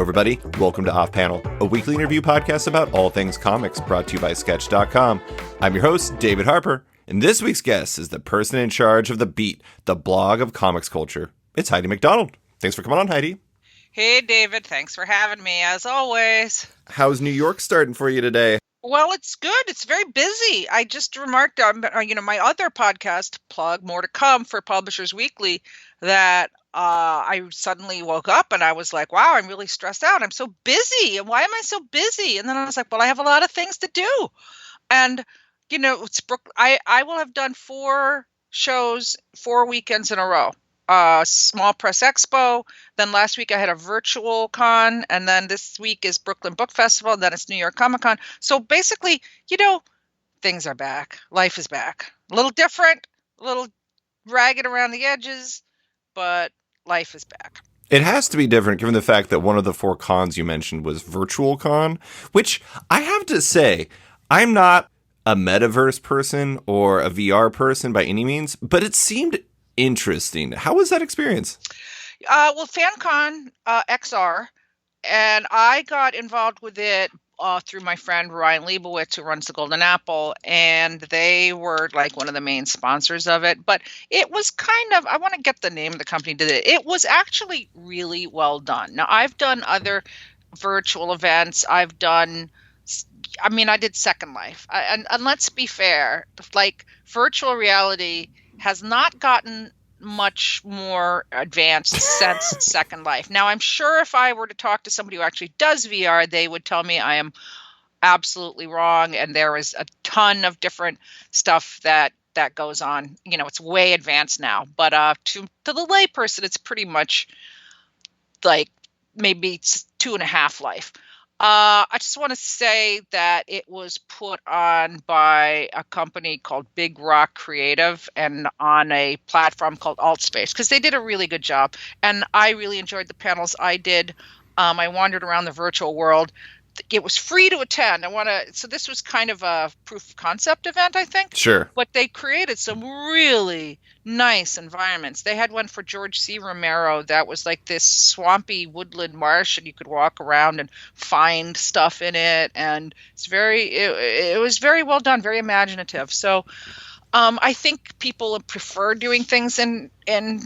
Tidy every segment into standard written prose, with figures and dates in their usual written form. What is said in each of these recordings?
everybody. Welcome to Off Panel, a weekly interview podcast about all things comics, brought to you by Sketch.com. I'm your host, David Harper, and this week's guest is the person in charge of The Beat, the blog of comics culture. It's Heidi MacDonald. Thanks for coming on, Heidi. Hey, David. Thanks for having me, as always. How's New York starting for you today? Well, it's good. It's very busy. I just remarked on, my other podcast plug, More to Come for Publishers Weekly, that I suddenly woke up and I was like, wow, I'm really stressed out. I'm so busy. And why am I so busy? And then I was like, well, I have a lot of things to do. And, it's I will have done 4 shows, 4 weekends in a row. Small Press Expo. Then last week I had a virtual con. And then this week is Brooklyn Book Festival. And then it's New York Comic Con. So basically, things are back. Life is back. A little different, a little ragged around the edges, but life is back. It has to be different given the fact that one of the 4 cons you mentioned was Virtual Con, which I have to say, I'm not a metaverse person or a VR person by any means, but it seemed interesting. How was that experience? Well, FanCon XR, and I got involved with it through my friend Ryan Leibowitz, who runs the Golden Apple, and they were like one of the main sponsors of it. But it was kind of, I want to get the name of the company did it. It was actually really well done. Now, I've done other virtual events. I did Second Life. And let's be fair, like virtual reality has not gotten much more advanced since Second Life. Now, I'm sure if I were to talk to somebody who actually does VR, they would tell me I am absolutely wrong. And there is a ton of different stuff that goes on. It's way advanced now. But to the layperson, it's pretty much like maybe it's 2.5 life. I just want to say that it was put on by a company called Big Rock Creative and on a platform called AltSpace, because they did a really good job. And I really enjoyed the panels I did. I wandered around the virtual world. It was free to attend. So this was kind of a proof of concept event, I think. Sure. But they created some really nice environments. They had one for George C. Romero that was like this swampy woodland marsh, and you could walk around and find stuff in it. And it was very well done, very imaginative. So I think people prefer doing things in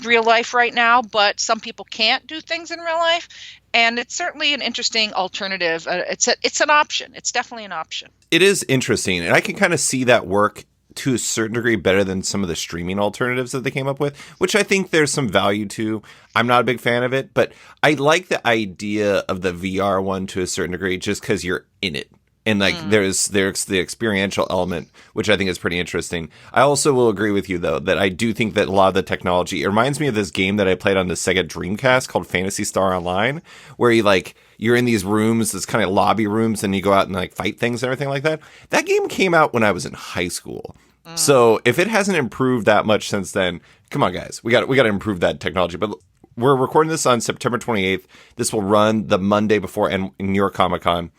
real life right now, but some people can't do things in real life. And it's certainly an interesting alternative. It's an option. It's definitely an option. It is interesting. And I can kind of see that work to a certain degree better than some of the streaming alternatives that they came up with, which I think there's some value to. I'm not a big fan of it, but I like the idea of the VR one to a certain degree just because you're in it. And there's the experiential element, which I think is pretty interesting. I also will agree with you, though, that I do think that a lot of the technology, it reminds me of this game that I played on the Sega Dreamcast called Phantasy Star Online, where you're in these rooms, this kind of lobby rooms, and you go out and fight things and everything like that. That game came out when I was in high school. So if it hasn't improved that much since then, come on, guys, we got to improve that technology. But we're recording this on September 28th. This will run the Monday before New York Comic Con.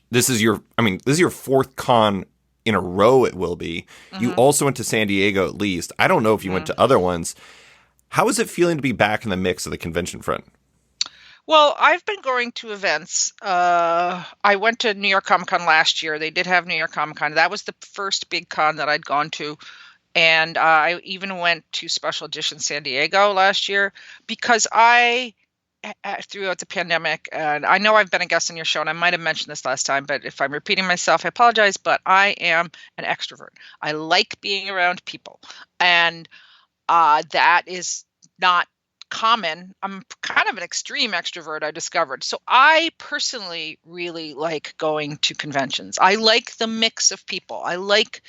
This is your 4th con in a row. It will be. Mm-hmm. You also went to San Diego, at least. I don't know if you went to other ones. How is it feeling to be back in the mix of the convention front? Well, I've been going to events. I went to New York Comic Con last year. They did have New York Comic Con. That was the first big con that I'd gone to. And I even went to Special Edition San Diego last year because throughout the pandemic, and I know I've been a guest on your show, and I might have mentioned this last time, but if I'm repeating myself, I apologize, but I am an extrovert. I like being around people, and that is not common. I'm kind of an extreme extrovert, I discovered. So I personally really like going to conventions. I like the mix of people. I like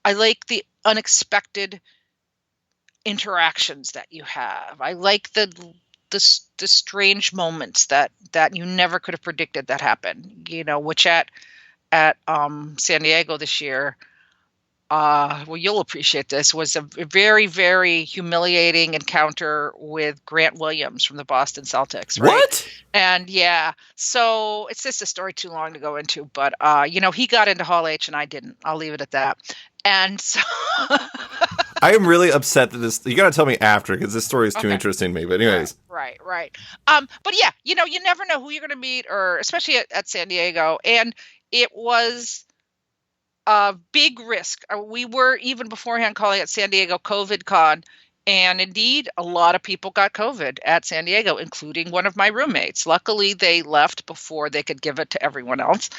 the unexpected interactions that you have. I like the strange moments that you never could have predicted that happen, which at San Diego this year, well, you'll appreciate this, was a very, very humiliating encounter with Grant Williams from the Boston Celtics. Right? What? And yeah, so it's just a story too long to go into, but he got into Hall H and I didn't. I'll leave it at that. And so I am really upset that this. You got to tell me after because this story is too Okay. interesting to me. But anyways, Right. But yeah, you never know who you're going to meet, or especially at San Diego. And it was a big risk. We were even beforehand calling it San Diego COVID Con. And indeed, a lot of people got COVID at San Diego, including one of my roommates. Luckily, they left before they could give it to everyone else.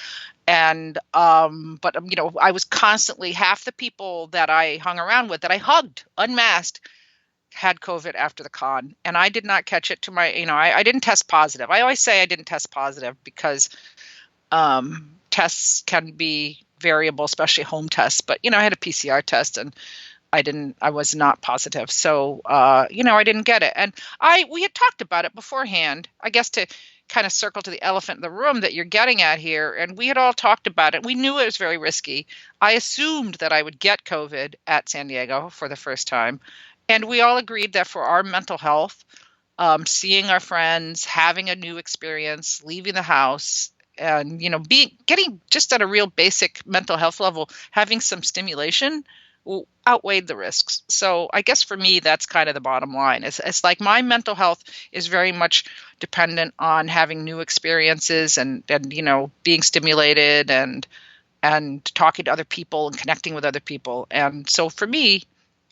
And but I was constantly, half the people that I hung around with, that I hugged unmasked, had COVID after the con, and I did not catch it to my, I didn't test positive. I always say I didn't test positive because tests can be variable, especially home tests. But I had a PCR test, and I was not positive. So, I didn't get it. And we had talked about it beforehand, I guess, to kind of circle to the elephant in the room that you're getting at here. And we had all talked about it. We knew it was very risky. I assumed that I would get COVID at San Diego for the first time. And we all agreed that for our mental health, seeing our friends, having a new experience, leaving the house, and, getting just at a real basic mental health level, having some stimulation outweighed the risks. So I guess for me, that's kind of the bottom line. It's like my mental health is very much dependent on having new experiences and being stimulated and talking to other people and connecting with other people. And so for me,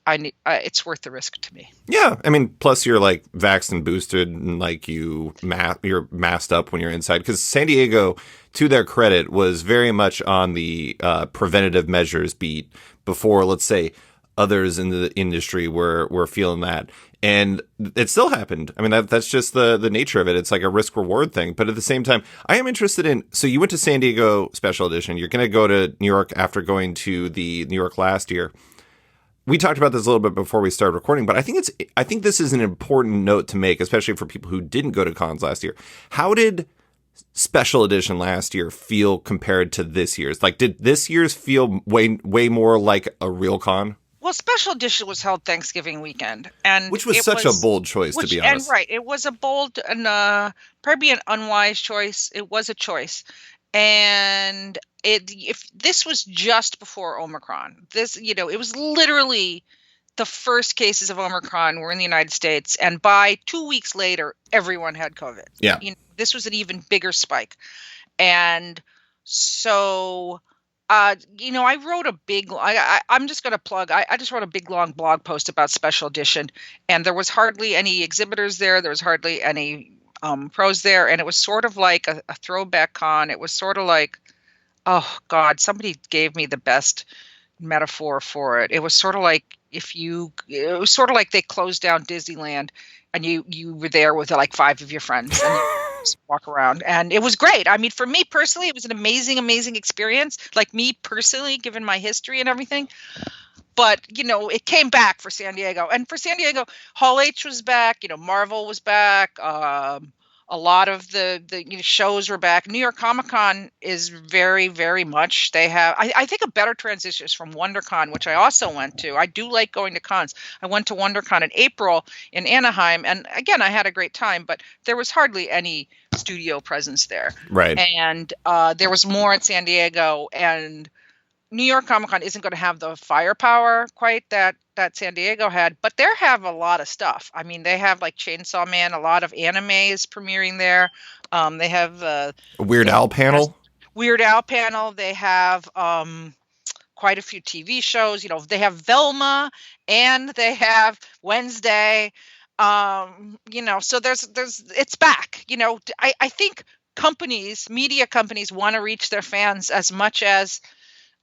it's worth the risk to me. Yeah, I mean, plus you're like vaxxed and boosted, and like you're masked up when you're inside. Because San Diego, to their credit, was very much on the preventative measures beat before, let's say, others in the industry were feeling that. And it still happened. I mean, that's just the nature of it. It's like a risk reward thing. But at the same time, I am interested in. So you went to San Diego Special Edition. You're going to go to New York after going to the New York last year. We talked about this a little bit before we started recording, but I think this is an important note to make, especially for people who didn't go to cons last year. How did Special Edition last year feel compared to this year's? Like, did this year's feel way more like a real con? Well, Special Edition was held Thanksgiving weekend, and which was such a bold choice, to be honest. And right, it was a bold and probably an unwise choice. It was a choice, and if this was just before Omicron, it was literally the first cases of Omicron were in the United States, and by 2 weeks later, everyone had COVID. Yeah, this was an even bigger spike, and so. I wrote a big. I'm just going to plug. I just wrote a big long blog post about Special Edition, and there was hardly any exhibitors there. There was hardly any pros there, and it was sort of like a throwback con. It was sort of like, oh God, somebody gave me the best metaphor for it. It was sort of like it was sort of like they closed down Disneyland, and you were there with like 5 of your friends, and you just walk around, and it was great. I mean, for me personally, it was an amazing experience. Like me personally, given my history and everything. But it came back for San Diego, and for San Diego, Hall H was back. Marvel was back. A lot of the shows were back. New York Comic Con is very, very much. They have, I think, a better transition is from WonderCon, which I also went to. I do like going to cons. I went to WonderCon in April in Anaheim, and again, I had a great time. But there was hardly any studio presence there, right? And there was more at San Diego, and New York Comic Con isn't going to have the firepower quite that San Diego had, but they have a lot of stuff. I mean, they have like Chainsaw Man, a lot of anime is premiering there. They have a Weird Al panel. Weird Al panel. They have quite a few TV shows. They have Velma and they have Wednesday. So there's it's back. I think media companies want to reach their fans as much as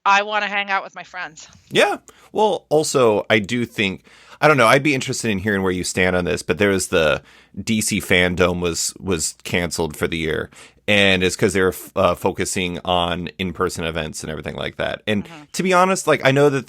I want to hang out with my friends. Yeah. Well, also, I do think, I don't know, I'd be interested in hearing where you stand on this, but there was the DC Fandom was canceled for the year. And it's because they're focusing on in-person events and everything like that. And to be honest, like, I know that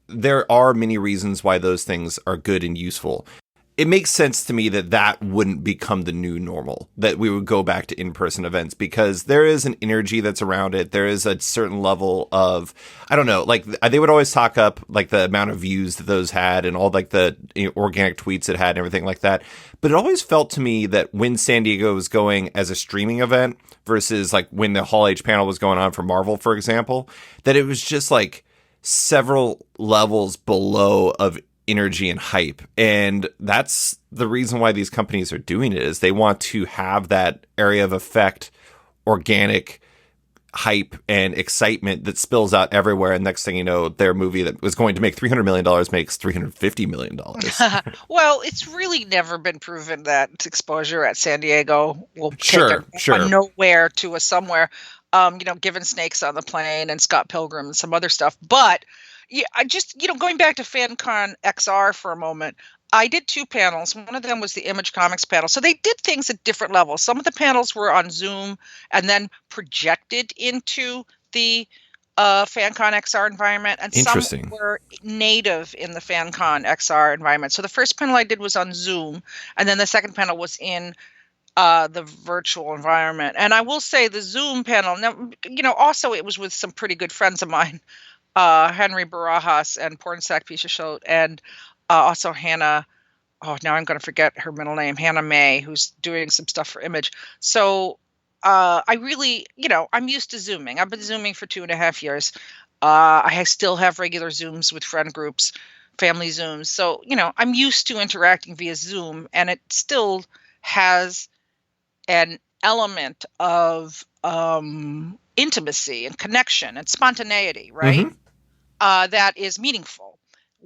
there are many reasons why those things are good and useful. It makes sense to me that wouldn't become the new normal, that we would go back to in-person events, because there is an energy that's around it. There is a certain level of, I don't know, like they would always talk up like the amount of views that those had and all like the organic tweets it had and everything like that. But it always felt to me that when San Diego was going as a streaming event versus like when the Hall H panel was going on for Marvel, for example, that it was just like several levels below of energy and hype. And that's the reason why these companies are doing it, is they want to have that area of effect, organic hype and excitement that spills out everywhere. And next thing you know, their movie that was going to make $300 million makes $350 million. Well, it's really never been proven that exposure at San Diego will Sure, take a nowhere to a somewhere, given Snakes on the Plane and Scott Pilgrim and some other stuff. But yeah, I just, going back to FanCon XR for a moment, I did 2 panels. One of them was the Image Comics panel. So they did things at different levels. Some of the panels were on Zoom and then projected into the FanCon XR environment, and some were native in the FanCon XR environment. So the first panel I did was on Zoom, and then the second panel was in the virtual environment. And I will say the Zoom panel, now, also it was with some pretty good friends of mine, Henry Barajas and Pornsack Piece of Show, and also Hannah, now I'm going to forget her middle name, Hannah May, who's doing some stuff for Image. So I really, I'm used to Zooming. I've been Zooming for 2.5 years. I still have regular Zooms with friend groups, family Zooms. So, I'm used to interacting via Zoom, and it still has an element of intimacy and connection and spontaneity, right? Mm-hmm. That is meaningful.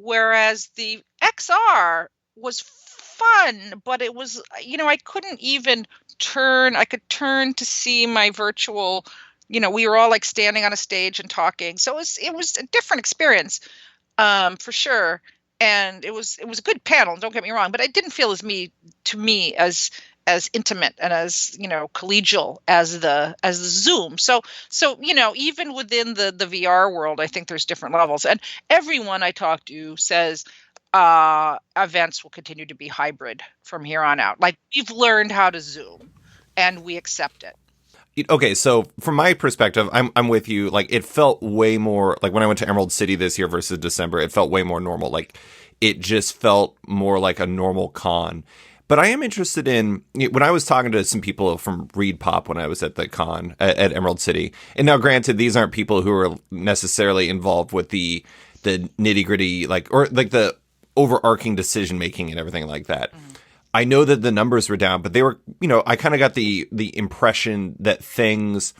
Whereas the XR was fun, but it was, I couldn't even I could turn to see my virtual, we were all like standing on a stage and talking. So it was a different experience, for sure. And it was a good panel, don't get me wrong, but it didn't feel to me as intimate and as, collegial as the Zoom. So, even within the VR world, I think there's different levels. And everyone I talk to says events will continue to be hybrid from here on out. Like, we've learned how to Zoom and we accept it. Okay, so from my perspective, I'm with you. Like, it felt way more like when I went to Emerald City this year versus December, it felt way more normal. Like, it just felt more like a normal con. But I am interested in, when I was talking to some people from Reed Pop when I was at the con at Emerald City, and now granted, these aren't people who are necessarily involved with the nitty gritty, or the overarching decision making and everything like that. Mm-hmm. I know that the numbers were down, but they were, I kind of got the impression that things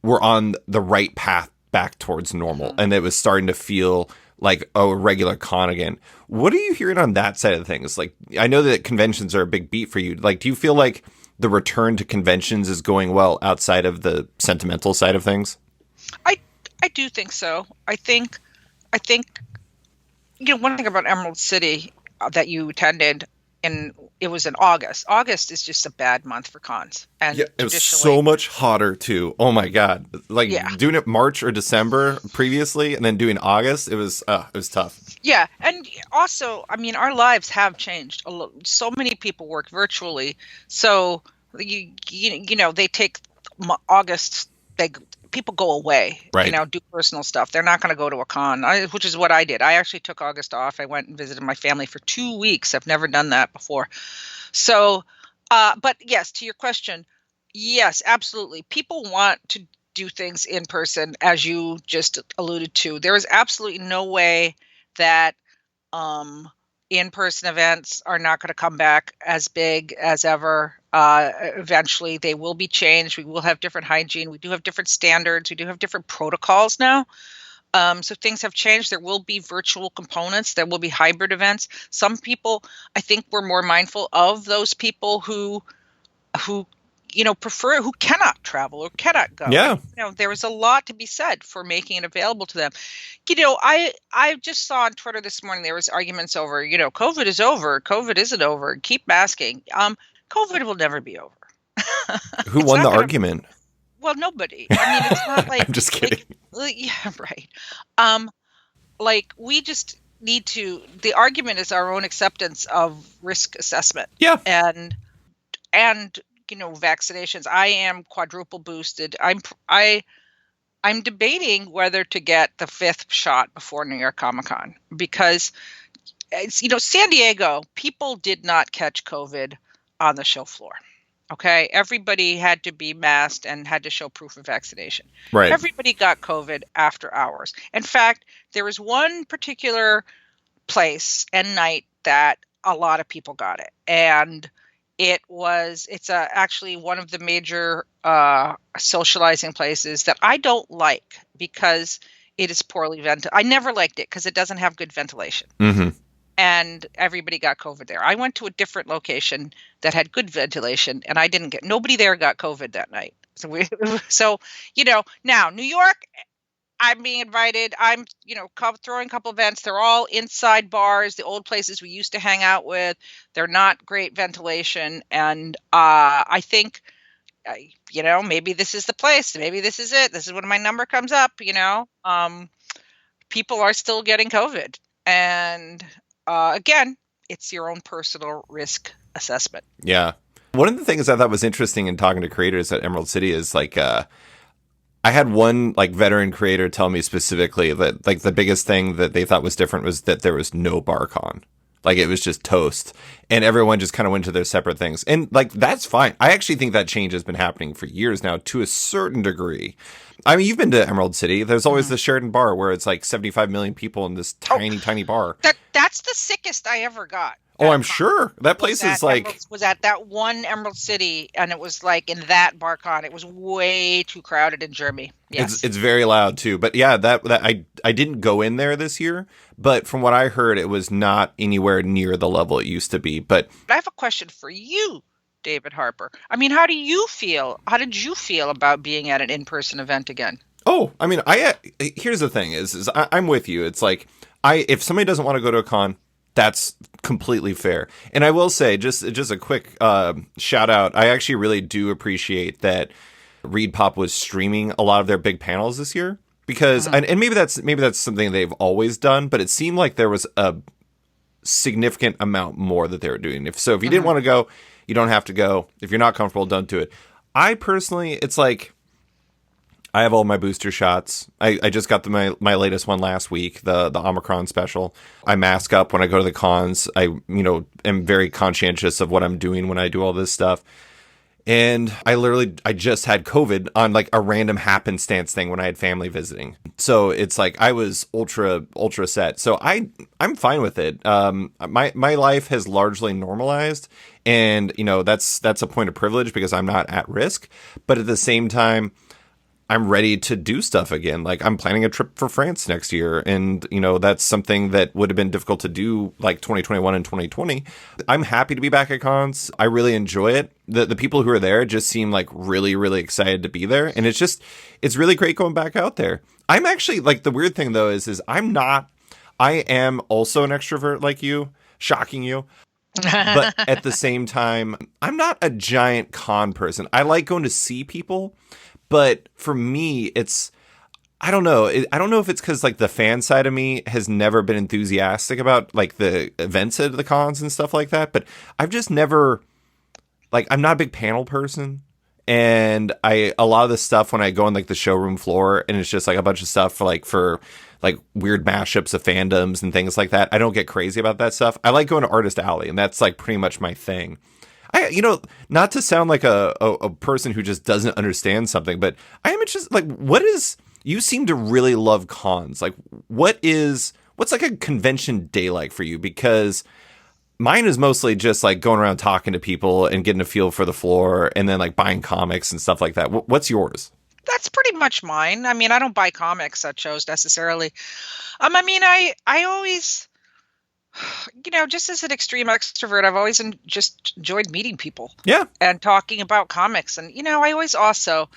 were on the right path back towards normal, mm-hmm. and it was starting to feel like a regular con again. What are you hearing on that side of things? Like, I know that conventions are a big beat for you. Like, do you feel like the return to conventions is going well outside of the sentimental side of things? I do think so. I think one thing about Emerald City that you attended, and it was in August. August is just a bad month for cons. And yeah, it was so much hotter too. Oh my God. Doing it March or December previously and then doing August, it was tough. Yeah. And also, our lives have changed. So many people work virtually. So, they take August, people go away, right. Do personal stuff. They're not going to go to a con, which is what I did. I actually took August off. I went and visited my family for 2 weeks. I've never done that before. So, but yes, to your question, yes, absolutely. People want to do things in person, as you just alluded to. There is absolutely no way that in-person events are not going to come back as big as ever. Eventually, they will be changed. We will have different hygiene. We do have different standards. We do have different protocols now. So things have changed. There will be virtual components. There will be hybrid events. Some people, I think, we're more mindful of those people who prefer, who cannot travel or cannot go. Yeah. There is a lot to be said for making it available to them. I just saw on Twitter this morning, there was arguments over, COVID is over. COVID isn't over. Keep masking. COVID will never be over. Who won the argument? Well, nobody. It's not like... I'm just kidding. Yeah, right. We just need to... The argument is our own acceptance of risk assessment. Yeah. And vaccinations. I am quadruple boosted. I'm debating whether to get the 5th shot before New York Comic Con, because it's, San Diego, people did not catch COVID on the show floor. Okay. Everybody had to be masked and had to show proof of vaccination. Right. Everybody got COVID after hours. In fact, there was one particular place and night that a lot of people got it. And it's actually one of the major socializing places that I don't like because it is poorly ventilated. I never liked it because it doesn't have good ventilation. Mm-hmm. And everybody got COVID there. I went to a different location that had good ventilation, and nobody there got COVID that night. So now New York, I'm being invited. I'm, throwing a couple events. They're all inside bars, the old places we used to hang out with. They're not great ventilation, and I think, maybe this is the place. Maybe this is it. This is when my number comes up. People are still getting COVID, and again, it's your own personal risk assessment. Yeah. One of the things I thought was interesting in talking to creators at Emerald City is like, I had one like veteran creator tell me specifically that like the biggest thing that they thought was different was that there was no BarCon. Like it was just toast and everyone just kind of went to their separate things. And like, that's fine. I actually think that change has been happening for years now to a certain degree. I mean, you've been to Emerald City. There's always the Sheridan bar where it's like 75 million people in this tiny bar. That's the sickest I ever got. Oh, I'm sure. That place is like... was at that one Emerald City, and it was like in that BarCon. It was way too crowded in Germany. Yes. It's very loud, too. But yeah, that I didn't go in there this year, but from what I heard, it was not anywhere near the level it used to be. But I have a question for you, David Harper. I mean, how do you feel? How did you feel about being at an in-person event again? Oh, I mean, here's the thing is I'm with you. It's like, if somebody doesn't want to go to a con, that's completely fair. And I will say, just a quick shout out. I actually really do appreciate that ReedPop was streaming a lot of their big panels this year because, and maybe that's something they've always done, but it seemed like there was a significant amount more that they were doing. If you didn't want to go, you don't have to go. If you're not comfortable, don't do it. I personally, it's like, I have all my booster shots. I just got my latest one last week, the Omicron special. I mask up when I go to the cons. I, am very conscientious of what I'm doing when I do all this stuff. And I just had COVID on like a random happenstance thing when I had family visiting. So it's like I was ultra set. So I'm fine with it. My life has largely normalized, and that's a point of privilege because I'm not at risk. But at the same time, I'm ready to do stuff again. Like I'm planning a trip for France next year. And, that's something that would have been difficult to do like 2021 and 2020. I'm happy to be back at cons. I really enjoy it. The people who are there just seem like really, really excited to be there. And it's really great going back out there. I'm actually like, the weird thing though is I am also an extrovert like you, shocking you. But at the same time, I'm not a giant con person. I like going to see people. But for me, I don't know. I don't know if it's because like the fan side of me has never been enthusiastic about like the events at the cons and stuff like that. But I've just never, like, I'm not a big panel person. And a lot of the stuff when I go on like the showroom floor and it's just like a bunch of stuff for weird mashups of fandoms and things like that. I don't get crazy about that stuff. I like going to Artist Alley, and that's like pretty much my thing. Not to sound like a person who just doesn't understand something, but I am just like, you seem to really love cons. Like, what's like a convention day like for you? Because mine is mostly just like going around talking to people and getting a feel for the floor and then like buying comics and stuff like that. What's yours? That's pretty much mine. I mean, I don't buy comics at shows necessarily. I mean, I always, just as an extreme extrovert, I've always just enjoyed meeting people. Yeah. And talking about comics. And, I always also,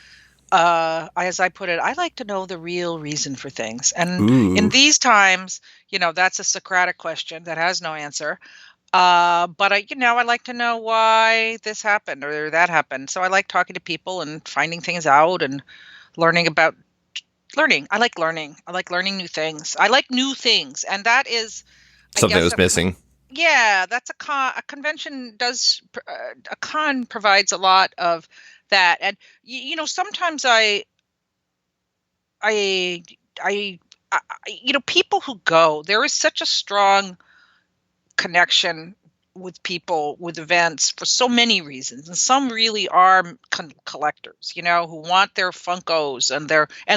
as I put it, I like to know the real reason for things. And in these times, that's a Socratic question that has no answer. But I like to know why this happened or that happened. So I like talking to people and finding things out and learning. I like learning. I like learning new things. I like new things. And that is something that was missing. Yeah, that's a con. A convention does. A con provides a lot of that, and sometimes people who go, there is such a strong connection with people with events for so many reasons, and some really are collectors, who want their Funkos and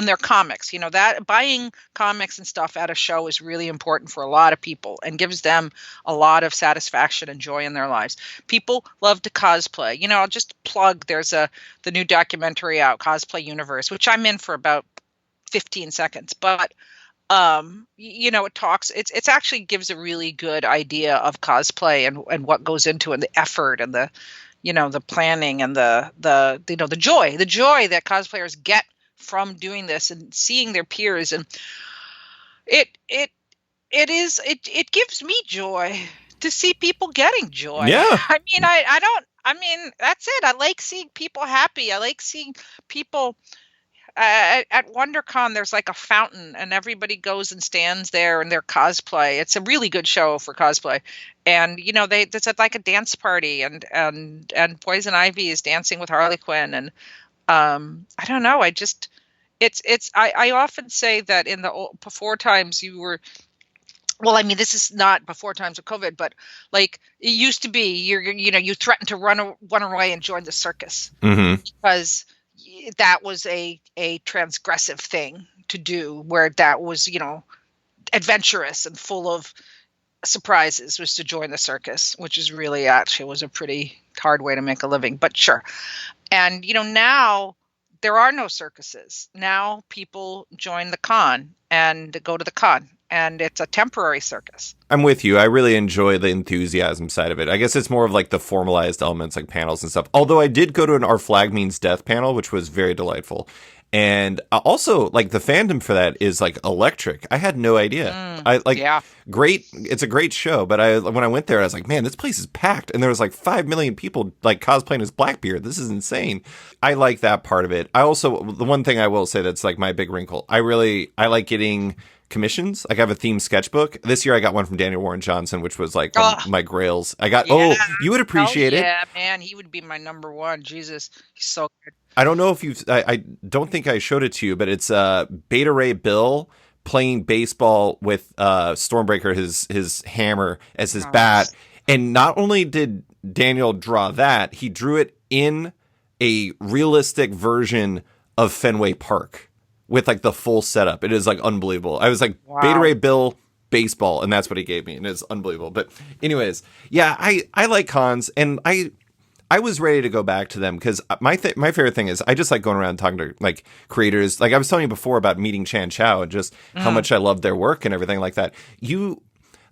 their comics. That buying comics and stuff at a show is really important for a lot of people and gives them a lot of satisfaction and joy in their lives. People love to cosplay. I'll just plug, there's the new documentary out, Cosplay Universe, which I'm in for about 15 seconds, but it talks, it's actually gives a really good idea of cosplay and what goes into it, and the effort and the planning and the joy that cosplayers get from doing this and seeing their peers. And it gives me joy to see people getting joy. Yeah. I mean, that's it. I like seeing people happy. I like seeing people at WonderCon. There's like a fountain, and everybody goes and stands there in their cosplay. It's a really good show for cosplay, and it's like a dance party, and Poison Ivy is dancing with Harley Quinn, and I don't know. I often say that in the before times you were. Well, I mean, this is not before times of COVID, but like it used to be, you threatened to run away and join the circus because that was a transgressive thing to do, where that was, adventurous and full of surprises, was to join the circus, which is really actually was a pretty hard way to make a living, but sure. And, now there are no circuses. Now people join the con and go to the con, and it's a temporary circus. I'm with you. I really enjoy the enthusiasm side of it. I guess it's more of like the formalized elements, like panels and stuff. Although I did go to an Our Flag Means Death panel, which was very delightful. And also, like, the fandom for that is like electric. I had no idea. Great. It's a great show. But when I went there, I was like, man, this place is packed. And there was like 5 million people like cosplaying as Blackbeard. This is insane. I like that part of it. I also, the one thing I will say that's like my big wrinkle, I like getting commissions. Like, I have a themed sketchbook. This year I got one from Daniel Warren Johnson, which was like my grails. I got, you would appreciate it. Yeah, man, he would be my number one. Jesus, he's so good. I don't know if I don't think I showed it to you, but it's Beta Ray Bill playing baseball with Stormbreaker, his hammer, as his bat. And not only did Daniel draw that, he drew it in a realistic version of Fenway Park with like the full setup. It is like unbelievable. I was like, wow. Beta Ray Bill baseball, and that's what he gave me, and it's unbelievable. But anyways, yeah, I like cons, and I was ready to go back to them because my favorite thing is I just like going around talking to like creators. Like I was telling you before about meeting Chan Chow and just how much I love their work and everything like that.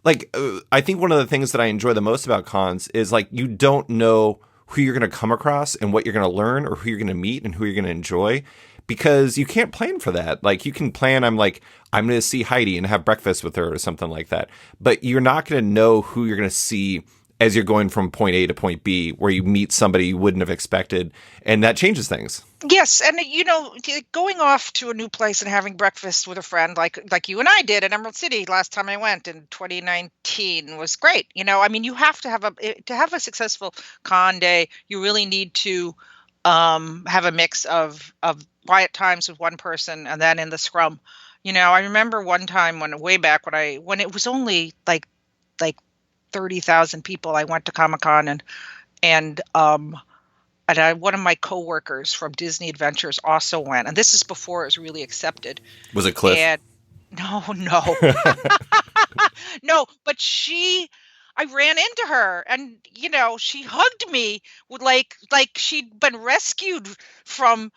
I think one of the things that I enjoy the most about cons is like you don't know who you're going to come across and what you're going to learn or who you're going to meet and who you're going to enjoy, because you can't plan for that. Like you can plan, I'm going to see Heidi and have breakfast with her or something like that. But you're not going to know who you're going to see as you're going from point A to point B, where you meet somebody you wouldn't have expected, and that changes things. Yes, and going off to a new place and having breakfast with a friend like you and I did at Emerald City last time I went in 2019 was great. I mean, you have to have a successful con day. You really need to have a mix of quiet times with one person and then in the scrum. I remember one time way back when it was only like 30,000 people, I went to Comic-Con and one of my coworkers from Disney Adventures also went, and this is before it was really accepted. Was it Cliff? And no, no, but I ran into her, and she hugged me with like she'd been rescued from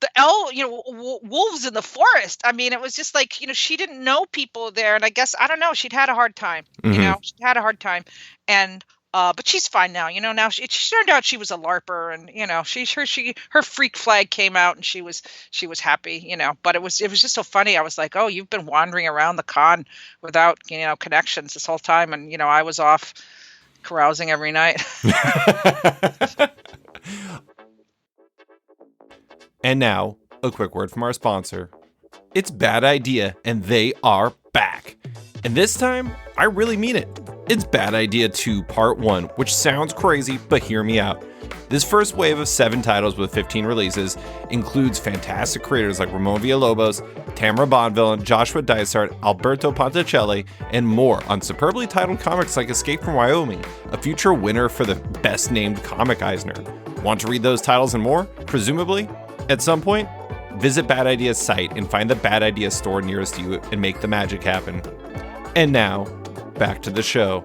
the wolves in the forest. I mean, it was just like, she didn't know people there. And I guess, I don't know, she'd had a hard time, she'd had a hard time. And, but she's fine now, now it turned out she was a LARPer, and, her freak flag came out, and she was happy, but it was just so funny. I was like, oh, you've been wandering around the con without, connections this whole time. And, I was off carousing every night. And now, a quick word from our sponsor. It's Bad Idea, and they are back. And this time, I really mean it. It's Bad Idea 2 Part 1, which sounds crazy, but hear me out. This first wave of 7 titles with 15 releases includes fantastic creators like Ramon Villalobos, Tamara Bonvillain, Joshua Dysart, Alberto Ponticelli, and more on superbly titled comics like Escape from Wyoming, a future winner for the best named comic Eisner. Want to read those titles and more? Presumably, at some point? Visit Bad Idea's site and find the Bad Idea store nearest you and make the magic happen. And now, back to the show.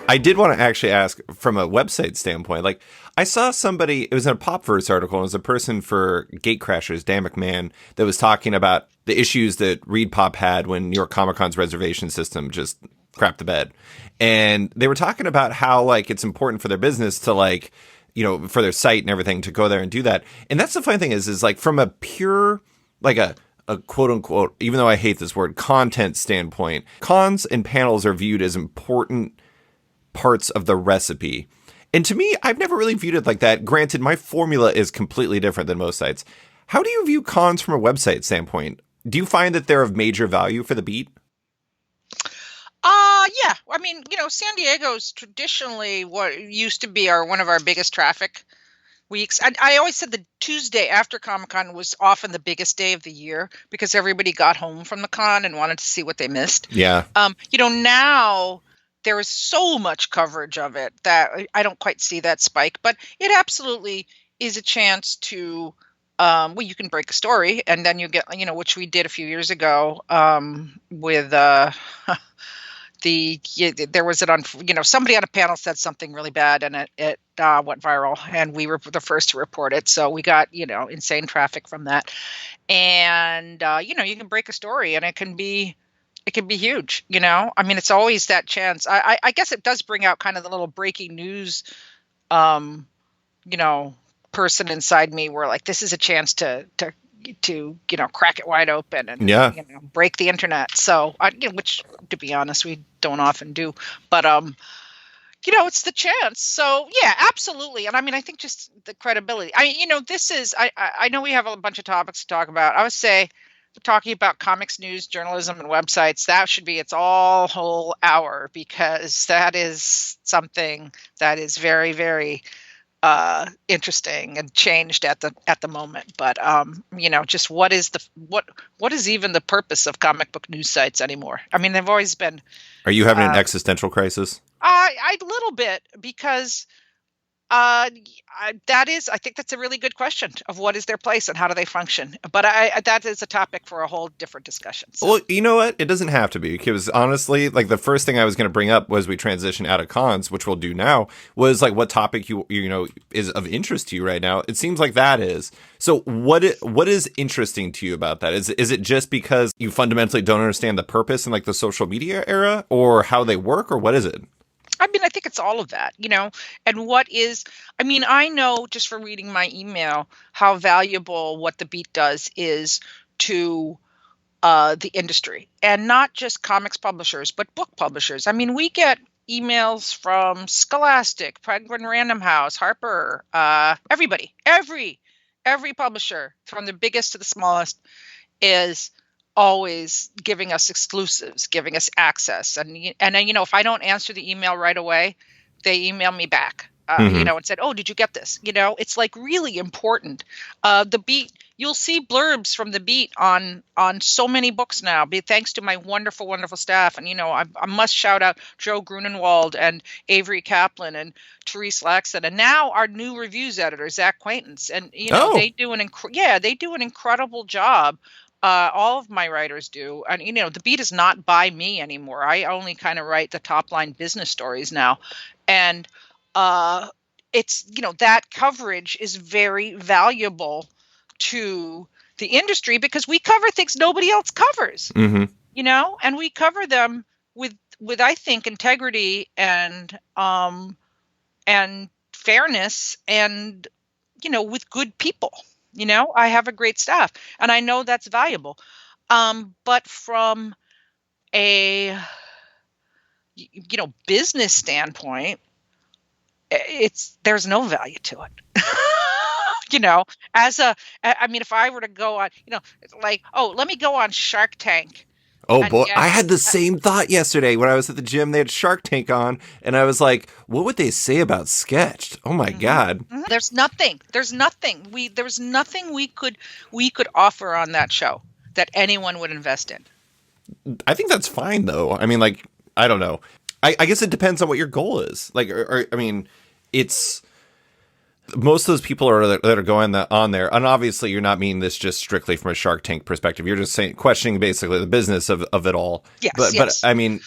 I did want to actually ask from a website standpoint, like I saw somebody, it was in a Popverse article, it was a person for Gatecrashers, Dan McMahon, that was talking about the issues that ReedPop had when New York Comic Con's reservation system just crapped the bed. And they were talking about how like it's important for their business to like, you know, for their site and everything to go there and do that. And that's the funny thing is like from a pure, like a quote unquote, even though I hate this word, content standpoint, cons and panels are viewed as important parts of the recipe. And to me, I've never really viewed it like that. Granted, my formula is completely different than most sites. How do you view cons from a website standpoint? Do you find that they're of major value for the beat? Yeah. I mean, you know, San Diego's traditionally what used to be one of our biggest traffic weeks. I always said the Tuesday after Comic-Con was often the biggest day of the year because everybody got home from the con and wanted to see what they missed. Yeah. You know, now there is so much coverage of it that I don't quite see that spike, but it absolutely is a chance to, well, you can break a story and then you get, you know, which we did a few years ago with there was somebody on a panel said something really bad and it went viral and we were the first to report it. So we got, you know, insane traffic from that. And, you know, you can break a story and it can be huge, you know? I mean, it's always that chance. I guess it does bring out kind of the little breaking news, you know, person inside me where like, this is a chance to, you know, crack it wide open and, you know, break the internet. So, you know, which to be honest, we don't often do, but, you know, it's the chance. So yeah, absolutely. And I mean, I think just the credibility, you know, I know we have a bunch of topics to talk about. I would say talking about comics, news, journalism, and websites, that should be its whole hour because that is something that is very, very interesting and changed at the moment. But you know, just what is even the purpose of comic book news sites anymore? I mean, they've always been. Are you having an existential crisis? A little bit because I think that's a really good question of what is their place and how do they function. But that is a topic for a whole different discussion. So. Well, you know what? It doesn't have to be because honestly, like the first thing I was going to bring up was we transition out of cons, which we'll do now, was like what topic you know is of interest to you right now. It seems like that is. So what is interesting to you about that? Is it just because you fundamentally don't understand the purpose in like the social media era or how they work, or what is it? I mean, I think it's all of that, you know, and I know just from reading my email how valuable what the Beat does is to the industry and not just comics publishers, but book publishers. I mean, we get emails from Scholastic, Penguin Random House, Harper, everybody, every publisher from the biggest to the smallest is always giving us exclusives, giving us access. And then, you know, if I don't answer the email right away, they email me back, you know, and said, oh, did you get this? You know, it's like really important. The Beat, you'll see blurbs from the Beat on so many books now, thanks to my wonderful, wonderful staff. And, you know, I must shout out Joe Grunenwald and Avery Kaplan and Therese Laxton. And now our new reviews editor, Zach Quaintance. And, you know, they do an incredible job. All of my writers do. And, you know, the Beat is not by me anymore. I only kind of write the top line business stories now. And it's, you know, that coverage is very valuable to the industry because we cover things nobody else covers, you know, and we cover them with I think, integrity and fairness and, you know, with good people. You know, I have a great staff and I know that's valuable. But from a, you know, business standpoint, there's no value to it. You know, I mean, if I were to go on, you know, like, oh, let me go on Shark Tank Oh And boy, yet, I had the same thought yesterday when I was at the gym. They had Shark Tank on, and I was like, "What would they say about Sketched?" Oh my mhm, god! mhm. There's nothing. There's nothing we could offer on that show that anyone would invest in. I think that's fine though. I mean, like, I don't know. I guess it depends on what your goal is. Like, I mean, it's most of those people that are going on there, and obviously you're not meaning this just strictly from a Shark Tank perspective. You're just saying questioning basically the business of it all. Yes, But yes. I mean,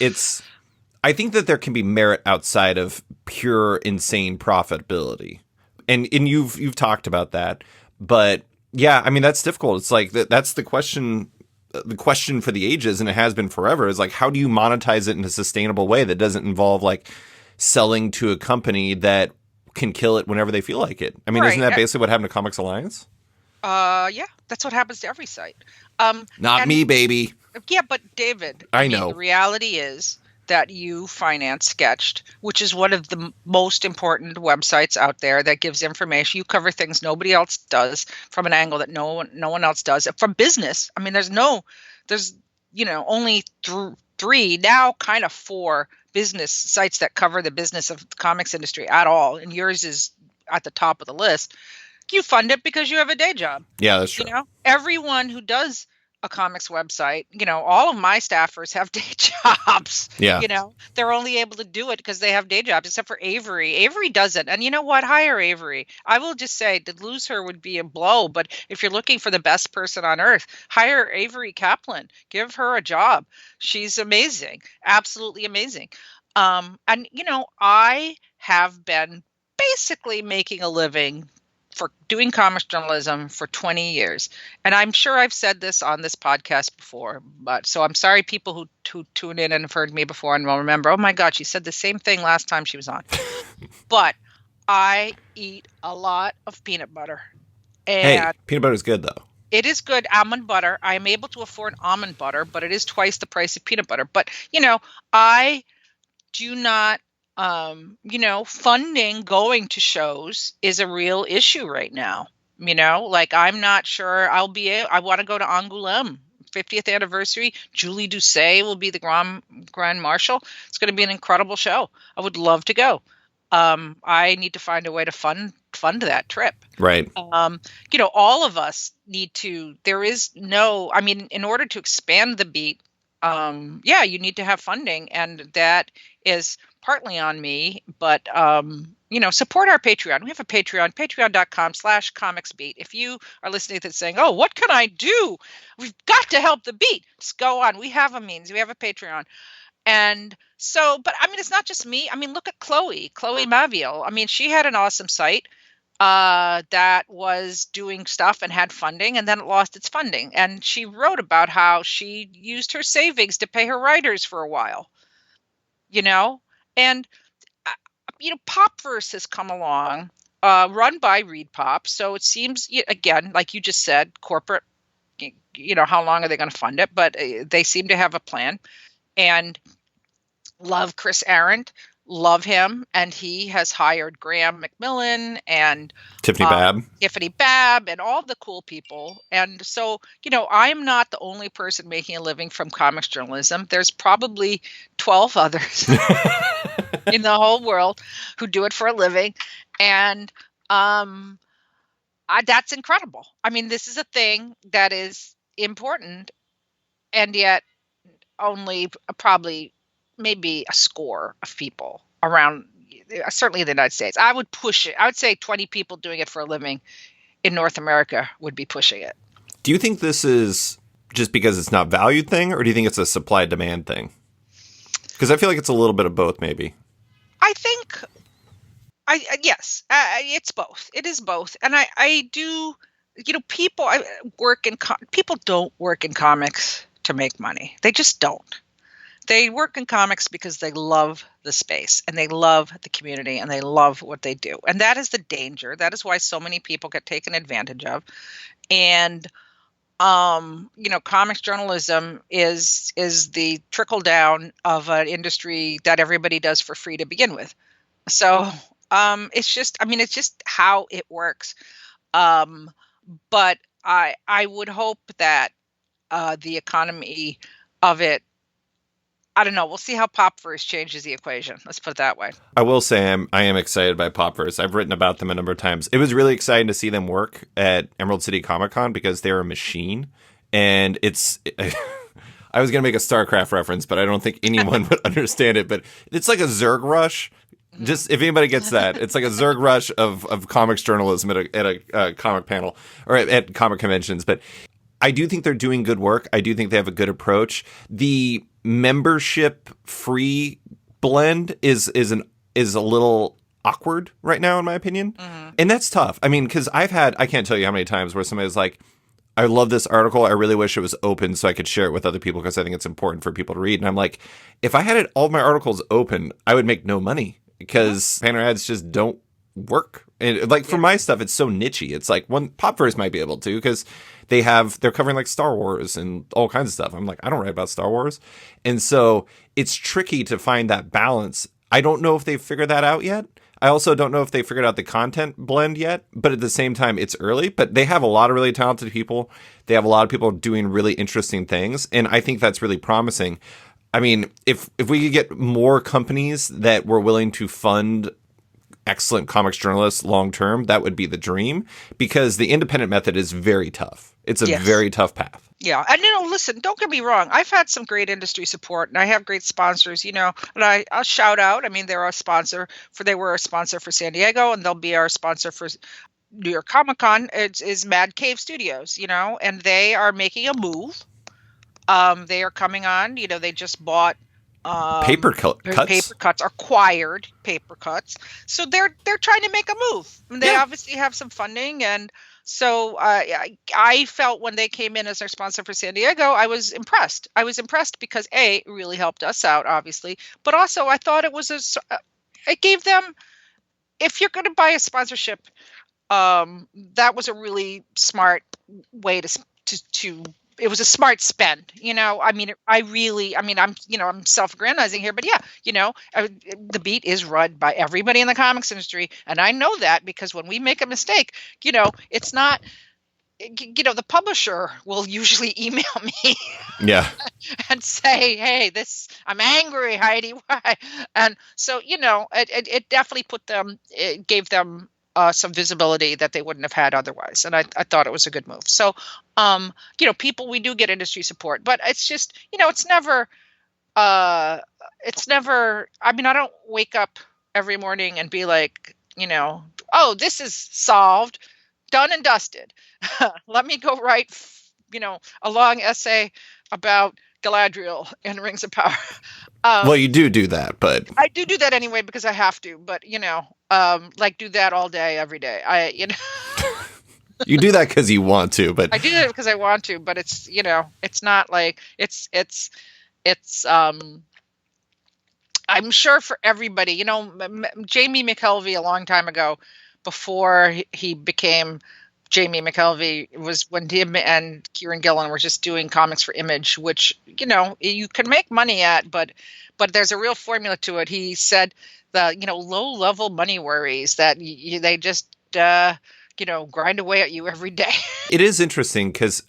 I think that there can be merit outside of pure insane profitability, and you've talked about that. But yeah, I mean that's difficult. It's like that's the question. The question for the ages, and it has been forever, is like, how do you monetize it in a sustainable way that doesn't involve like selling to a company that can kill it whenever they feel like it? I mean, isn't Right. that basically what happened to Comics Alliance? Yeah, that's what happens to every site. Not And me, baby. yeah, but David, I I mean, the know. reality is that you finance Sketched, which is one of the most important websites out there that gives information. You cover things nobody else does from an angle that no one else does. From business, I mean, there's only three now, kind of four business sites that cover the business of the comics industry at all, and yours is at the top of the list. You fund it because you have a day job. Yeah, that's true. Everyone who does a comics website, all of my staffers have day jobs. Yeah. They're only able to do it because they have day jobs, except for Avery. Avery doesn't. And you know what? Hire Avery. I will just say to lose her would be a blow. But if you're looking for the best person on earth, hire Avery Kaplan. Give her a job. She's amazing. Absolutely amazing. And I have been basically making a living for doing comics journalism for 20 years. And I'm sure I've said this on this podcast before, but so I'm sorry people who tune in and have heard me before and will remember, oh my God, she said the same thing last time she was on. But I eat a lot of peanut butter. Hey, And peanut butter is good though. it is good almond butter. I am able to afford almond butter, but it is twice the price of peanut butter. But, I do not funding going to shows is a real issue right now. Like I'm not sure I want to go to Angoulême 50th anniversary. Julie Doucet will be the Grand Marshal. It's going to be an incredible show. I would love to go. I need to find a way to fund that trip. Right. All of us need to. There is no. I mean, in order to expand the beat, you need to have funding, and that is partly on me, but support our Patreon. We have a Patreon, patreon.com/comicsbeat. If you are listening to this saying, oh, what can I do? We've got to help the beat. Just go on. We have a means. We have a Patreon. And so, but I mean, it's not just me. I mean, look at Chloe Maviel. I mean, she had an awesome site that was doing stuff and had funding, and then it lost its funding. And she wrote about how she used her savings to pay her writers for a while, and Popverse has come along, run by Read Pop. So it seems, again, like you just said, corporate, how long are they going to fund it? But they seem to have a plan. And love Chris Arendt, love him. And he has hired Graham McMillan and Tiffany Babb and all the cool people. And so, I'm not the only person making a living from comics journalism. There's probably 12 others in the whole world who do it for a living. And that's incredible. I mean, this is a thing that is important, and yet only probably maybe a score of people around, certainly in the United States. I would push it. I would say 20 people doing it for a living in North America would be pushing it. Do you think this is just because it's not valued thing, or do you think it's a supply demand thing? Because I feel like it's a little bit of both, maybe. I think, yes, it's both. It is both. And I do, people people don't work in comics to make money. They just don't. They work in comics because they love the space and they love the community and they love what they do. And that is the danger. That is why so many people get taken advantage of. And, comics journalism is the trickle down of an industry that everybody does for free to begin with. So it's just how it works. But I would hope that the economy of it. I don't know. We'll see how Popverse changes the equation. Let's put it that way. I will say I am excited by Popverse. I've written about them a number of times. It was really exciting to see them work at Emerald City Comic Con because they're a machine. And it's... I was going to make a StarCraft reference, but I don't think anyone would understand it. But it's like a Zerg rush. Just if anybody gets that, it's like a Zerg rush of comics journalism at a comic panel or at comic conventions. But I do think they're doing good work. I do think they have a good approach. The membership free blend is a little awkward right now, in my opinion. And that's tough. I mean, because I can't tell you how many times where somebody's like, I love this article. I really wish it was open so I could share it with other people because I think it's important for people to read. And I'm like, if I had all of my articles open, I would make no money because banner ads just don't work. And like for my stuff, it's so nichey. It's like one Popverse might be able to because they're covering like Star Wars and all kinds of stuff. I'm like, I don't write about Star Wars. And so it's tricky to find that balance. I don't know if they've figured that out yet. I also don't know if they figured out the content blend yet, but at the same time, it's early. But they have a lot of really talented people. They have a lot of people doing really interesting things. And I think that's really promising. I mean, if we could get more companies that were willing to fund excellent comics journalists long term, that would be the dream because the independent method is very tough. It's a very tough path. Yeah. And, listen, don't get me wrong. I've had some great industry support and I have great sponsors, and I'll shout out. I mean, they were a sponsor for San Diego and they'll be our sponsor for New York Comic Con. Is Mad Cave Studios, and they are making a move. They are coming on, they just bought paper cuts, acquired paper cuts. So they're trying to make a move. And they obviously have some funding. And so I felt when they came in as our sponsor for San Diego, I was impressed. I was impressed because it really helped us out, obviously. But also I thought it gave them, if you're going to buy a sponsorship, that was a really smart way to it was a smart spend, I'm self-aggrandizing here, but the beat is run by everybody in the comics industry. And I know that because when we make a mistake, it's not, the publisher will usually email me and say, hey, I'm angry, Heidi. Why? And so, it definitely it gave them some visibility that they wouldn't have had otherwise. And I thought it was a good move. So, we do get industry support, but it's just, it's never, I don't wake up every morning and be like, oh, this is solved, done and dusted. Let me go write, a long essay about Galadriel in Rings of Power. Well, you do that, but I do that anyway because I have to. But do that all day, every day. You do that because you want to, but I do that because I want to. But it's it's not like it's. I'm sure for everybody, Jamie McKelvey a long time ago, before he became Jamie McKelvey, was when him and Kieran Gillen were just doing comics for Image, which, you can make money at, but there's a real formula to it. He said the, low level money worries that they just, grind away at you every day. It is interesting because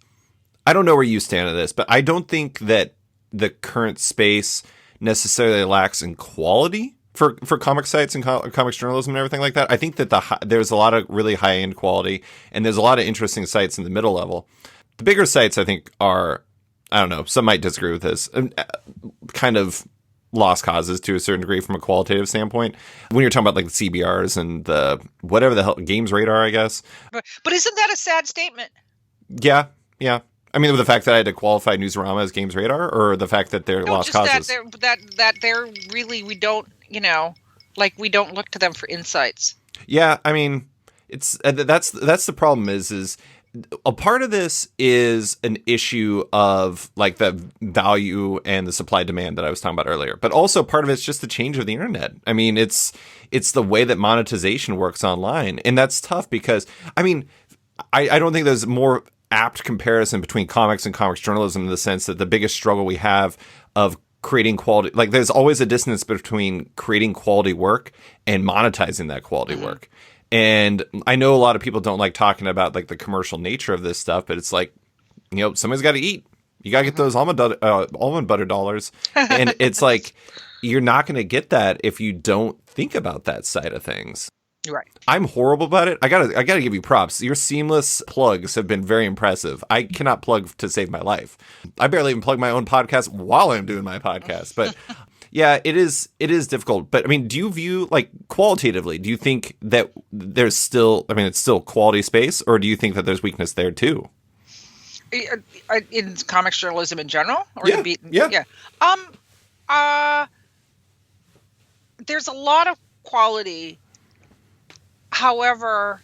I don't know where you stand on this, but I don't think that the current space necessarily lacks in quality for comic sites and comics journalism and everything like that. I think that there's a lot of really high end quality and there's a lot of interesting sites in the middle level. The bigger sites, I think, are, I don't know, some might disagree with this, kind of lost causes to a certain degree from a qualitative standpoint. When you're talking about like the CBRs and the whatever the hell, Games Radar, I guess. But isn't that a sad statement? Yeah. I mean, the fact that I had to qualify Newsarama as Games Radar, or the fact that they're lost causes? That they're really, we don't look to them for insights. Yeah, I mean, it's that's the problem is a part of this is an issue of like the value and the supply demand that I was talking about earlier, but also part of it's just the change of the internet. I mean, it's the way that monetization works online, and that's tough because I mean, I don't think there's more apt comparison between comics and comics journalism in the sense that the biggest struggle we have of creating quality, like there's always a dissonance between creating quality work and monetizing that quality work. And I know a lot of people don't like talking about like the commercial nature of this stuff, but it's like, somebody's got to eat. You got to get those almond butter dollars. And it's like, you're not going to get that if you don't think about that side of things. Right. I'm horrible about it. I gotta give you props. Your seamless plugs have been very impressive. I cannot plug to save my life. I barely even plug my own podcast while I'm doing my podcast. But yeah, it is difficult. But I mean, do you view, like, qualitatively, do you think that there's still, I mean, it's still quality space, or do you think that there's weakness there too? In comics journalism in general? Or yeah. There's a lot of quality. However,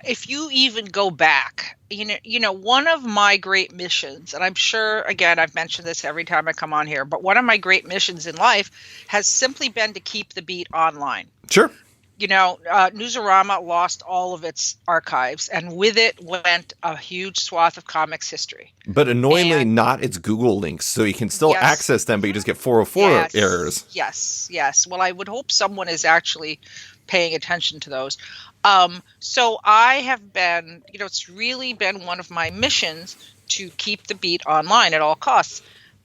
if you even go back, one of my great missions, and I'm sure, again, I've mentioned this every time I come on here, but one of my great missions in life has simply been to keep the beat online. Sure. Newsarama lost all of its archives, and with it went a huge swath of comics history. But annoyingly, not its Google links, so you can still access them, but you just get 404 errors. Yes. Well, I would hope someone is actually paying attention to those. So I have been, it's really been one of my missions to keep the beat online at all costs.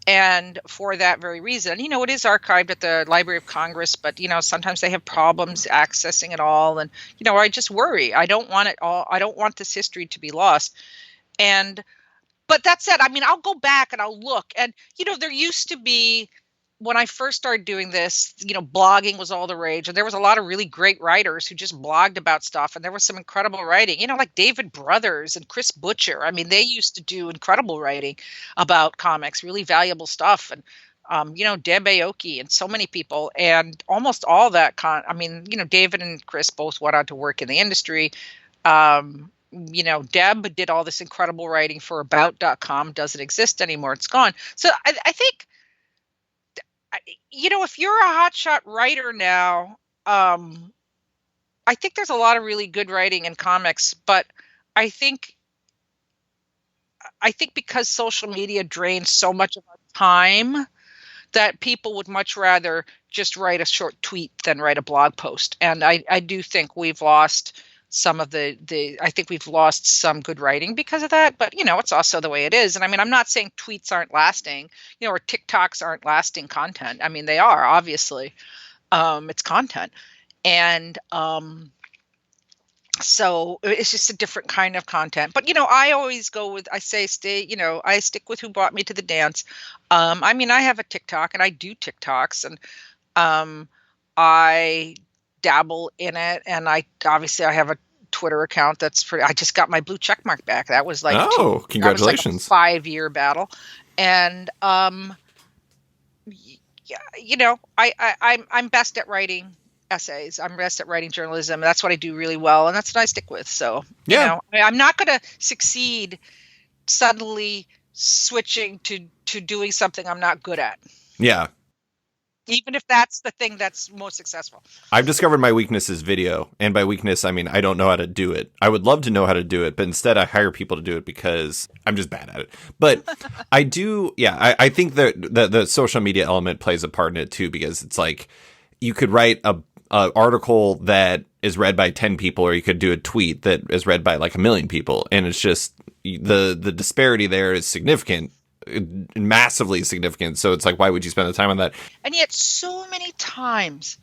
And for that very reason, it is archived at the Library of Congress, but, sometimes they have problems accessing it all. And, I just worry. I don't want it all. I don't want this history to be lost. But that said, I mean, I'll go back and I'll look. And, there used to be, when I first started doing this, blogging was all the rage. And there was a lot of really great writers who just blogged about stuff. And there was some incredible writing, like David Brothers and Chris Butcher. I mean, they used to do incredible writing about comics, really valuable stuff. And, Deb Aoki and so many people. And almost all that, David and Chris both went on to work in the industry. Deb did all this incredible writing for About.com. Doesn't exist anymore. It's gone. So I think, if you're a hotshot writer now, I think there's a lot of really good writing in comics, but I think because social media drains so much of our time that people would much rather just write a short tweet than write a blog post. And I do think we've lost some of I think we've lost some good writing because of that, but it's also the way it is. And I mean, I'm not saying tweets aren't lasting, or TikToks aren't lasting content. I mean, they are, obviously. It's content. And so it's just a different kind of content. But, I always I stick with who brought me to the dance. I mean, I have a TikTok and I do TikToks, and I dabble in it, and I have a Twitter account that's pretty. I just got my blue check mark back. That was like congratulations! That was like a 5-year battle, and I'm best at writing essays. I'm best at writing journalism. That's what I do really well, and that's what I stick with. So I'm not going to succeed suddenly switching to doing something I'm not good at. Yeah. Even if that's the thing that's most successful. I've discovered my weakness is video. And by weakness, I mean, I don't know how to do it. I would love to know how to do it, but instead I hire people to do it because I'm just bad at it. But I do, I think that the social media element plays a part in it too, because it's like you could write a article that is read by 10 people, or you could do a tweet that is read by like 1 million people. And it's just the disparity there is significant. Massively significant. So it's like, why would you spend the time on that? And yet so many times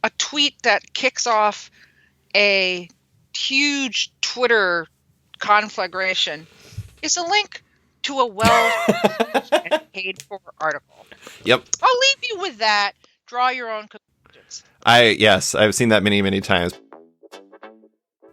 a tweet that kicks off a huge Twitter conflagration is a link to a well paid for article. Yep. I'll leave you with that. Draw your own conclusions. I've seen that many times.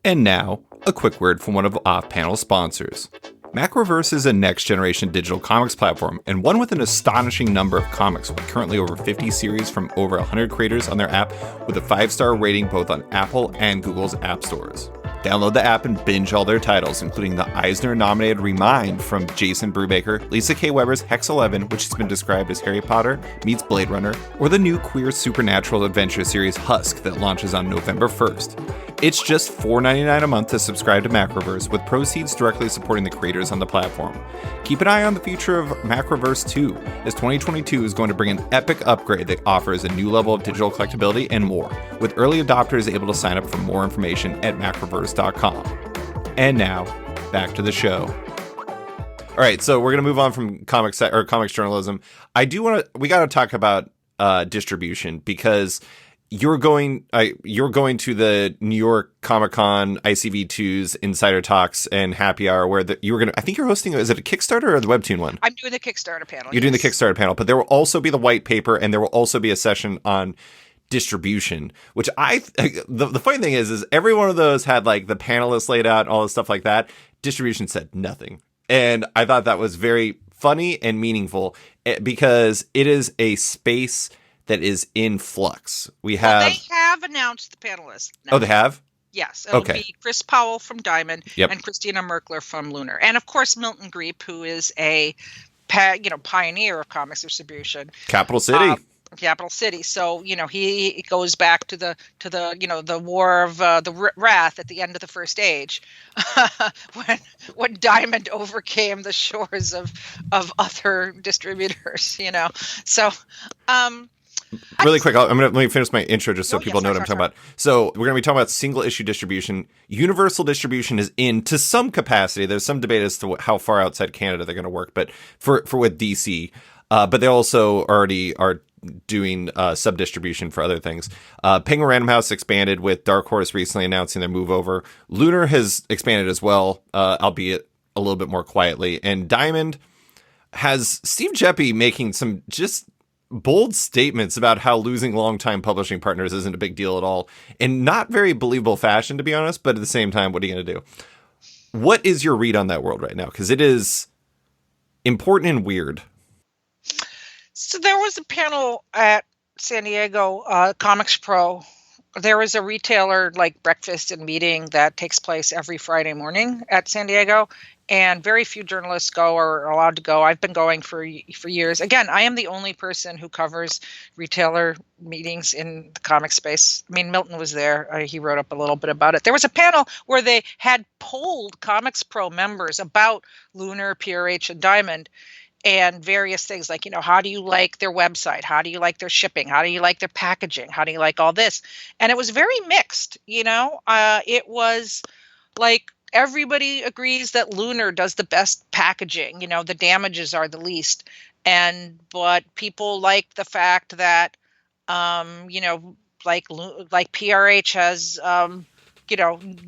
And now, a quick word from one of off-panel sponsors. Macroverse is a next-generation digital comics platform, and one with an astonishing number of comics, with currently over 50 series from over 100 creators on their app, with a 5-star rating both on Apple and Google's app stores. Download the app and binge all their titles, including the Eisner-nominated Remind from Jason Brubaker, Lisa K. Weber's Hex 11, which has been described as Harry Potter meets Blade Runner, or the new queer supernatural adventure series Husk that launches on November 1st. It's just $4.99 a month to subscribe to Macroverse, with proceeds directly supporting the creators on the platform. Keep an eye on the future of Macroverse 2, as 2022 is going to bring an epic upgrade that offers a new level of digital collectability and more, with early adopters able to sign up for more information at macroverse.com. And now, back to the show. All right, so we're gonna move on from comics journalism. We got to talk about distribution because you're going to the New York Comic Con ICV2's Insider Talks and Happy Hour where I think you're hosting, is it a Kickstarter or the Webtoon one? I'm doing the Kickstarter panel. You're doing the Kickstarter panel, but there will also be the white paper and there will also be a session on distribution, which the funny thing is every one of those had like the panelists laid out and all this stuff like that. Distribution said nothing. And I thought that was very funny and meaningful because it is a space that is in flux. They have announced the panelists now. Oh, they have? Yes. It'll be Chris Powell from Diamond and Christina Merkler from Lunar. And of course, Milton Greep, who is a pioneer of comics distribution. Capital City. Capital City. So, he goes back to the war of the wrath at the end of the First Age when Diamond overcame the shores of other distributors, So, really quick, let me finish my intro just so people know what I'm talking about. So we're going to be talking about single issue distribution. Universal distribution is in to some capacity. There's some debate as to how far outside Canada they're going to work, but for with DC, but they also already are doing sub distribution for other things. Penguin Random House expanded with Dark Horse recently announcing their move over. Lunar has expanded as well, albeit a little bit more quietly. And Diamond has Steve Geppi making some just bold statements about how losing longtime publishing partners isn't a big deal at all, in not very believable fashion, to be honest. But at the same time, what are you going to do? What is your read on that world right now? Because it is important and weird. So there was a panel at San Diego Comics Pro. There is a retailer breakfast and meeting that takes place every Friday morning at San Diego. And very few journalists go or are allowed to go. I've been going for years. Again, I am the only person who covers retailer meetings in the comic space. I mean, Milton was there. He wrote up a little bit about it. There was a panel where they had polled Comics Pro members about Lunar, PRH, and Diamond and various things like, how do you like their website? How do you like their shipping? How do you like their packaging? How do you like all this? And it was very mixed, It was like, everybody agrees that Lunar does the best packaging. The damages are the least. But people like the fact that, like PRH has,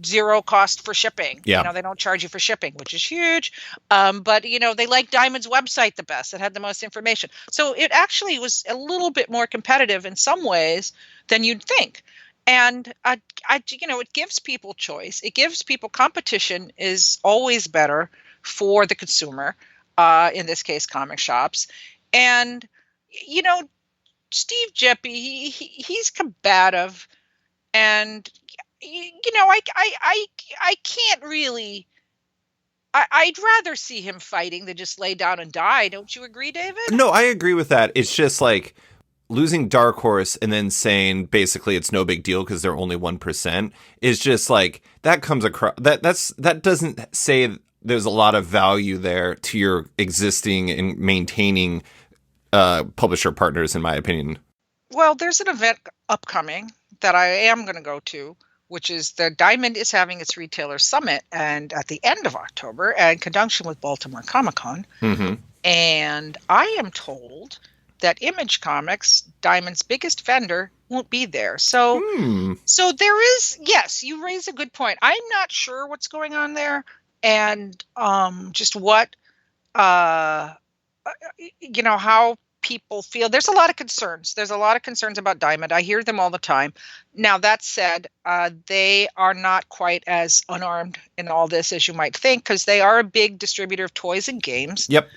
zero cost for shipping. Yeah. They don't charge you for shipping, which is huge. But, they like Diamond's website the best. It had the most information. So it actually was a little bit more competitive in some ways than you'd think. And, it gives people choice. It gives people competition is always better for the consumer, in this case, comic shops. And, Steve Geppi, he's combative. And, I can't really, I'd rather see him fighting than just lay down and die. Don't you agree, David? No, I agree with that. It's just like, losing Dark Horse and then saying basically it's no big deal because they're only 1% is just like that comes across that doesn't say there's a lot of value there to your existing and maintaining publisher partners, in my opinion. Well, there's an event upcoming that I am going to go to, which is the Diamond is having its retailer summit and at the end of October in conjunction with Baltimore Comic Con. Mm-hmm. And I am told that Image Comics, Diamond's biggest vendor, won't be there. So there is, yes, you raise a good point. I'm not sure what's going on there and just what, how people feel. There's a lot of concerns. There's a lot of concerns about Diamond. I hear them all the time. Now, that said, they are not quite as unarmed in all this as you might think because they are a big distributor of toys and games. Yep.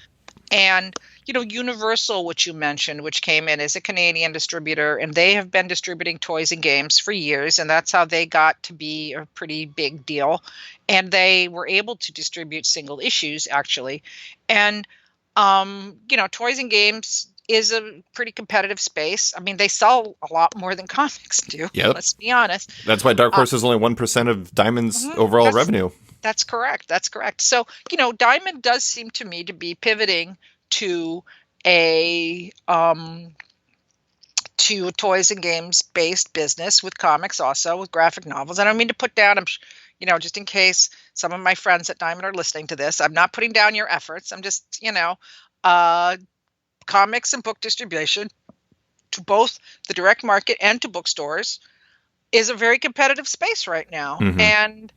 And, Universal, which you mentioned, which came in as a Canadian distributor, and they have been distributing toys and games for years, and that's how they got to be a pretty big deal. And they were able to distribute single issues, actually. And, toys and games is a pretty competitive space. I mean, they sell a lot more than comics do. Yep. Let's be honest. That's why Dark Horse is only 1% of Diamond's overall revenue. That's correct. So, Diamond does seem to me to be pivoting to a toys and games based business with comics, also with graphic novels. I don't mean to put down, just in case some of my friends at Diamond are listening to this. I'm not putting down your efforts. I'm just, uh, comics and book distribution to both the direct market and to bookstores is a very competitive space right now. Mhm. And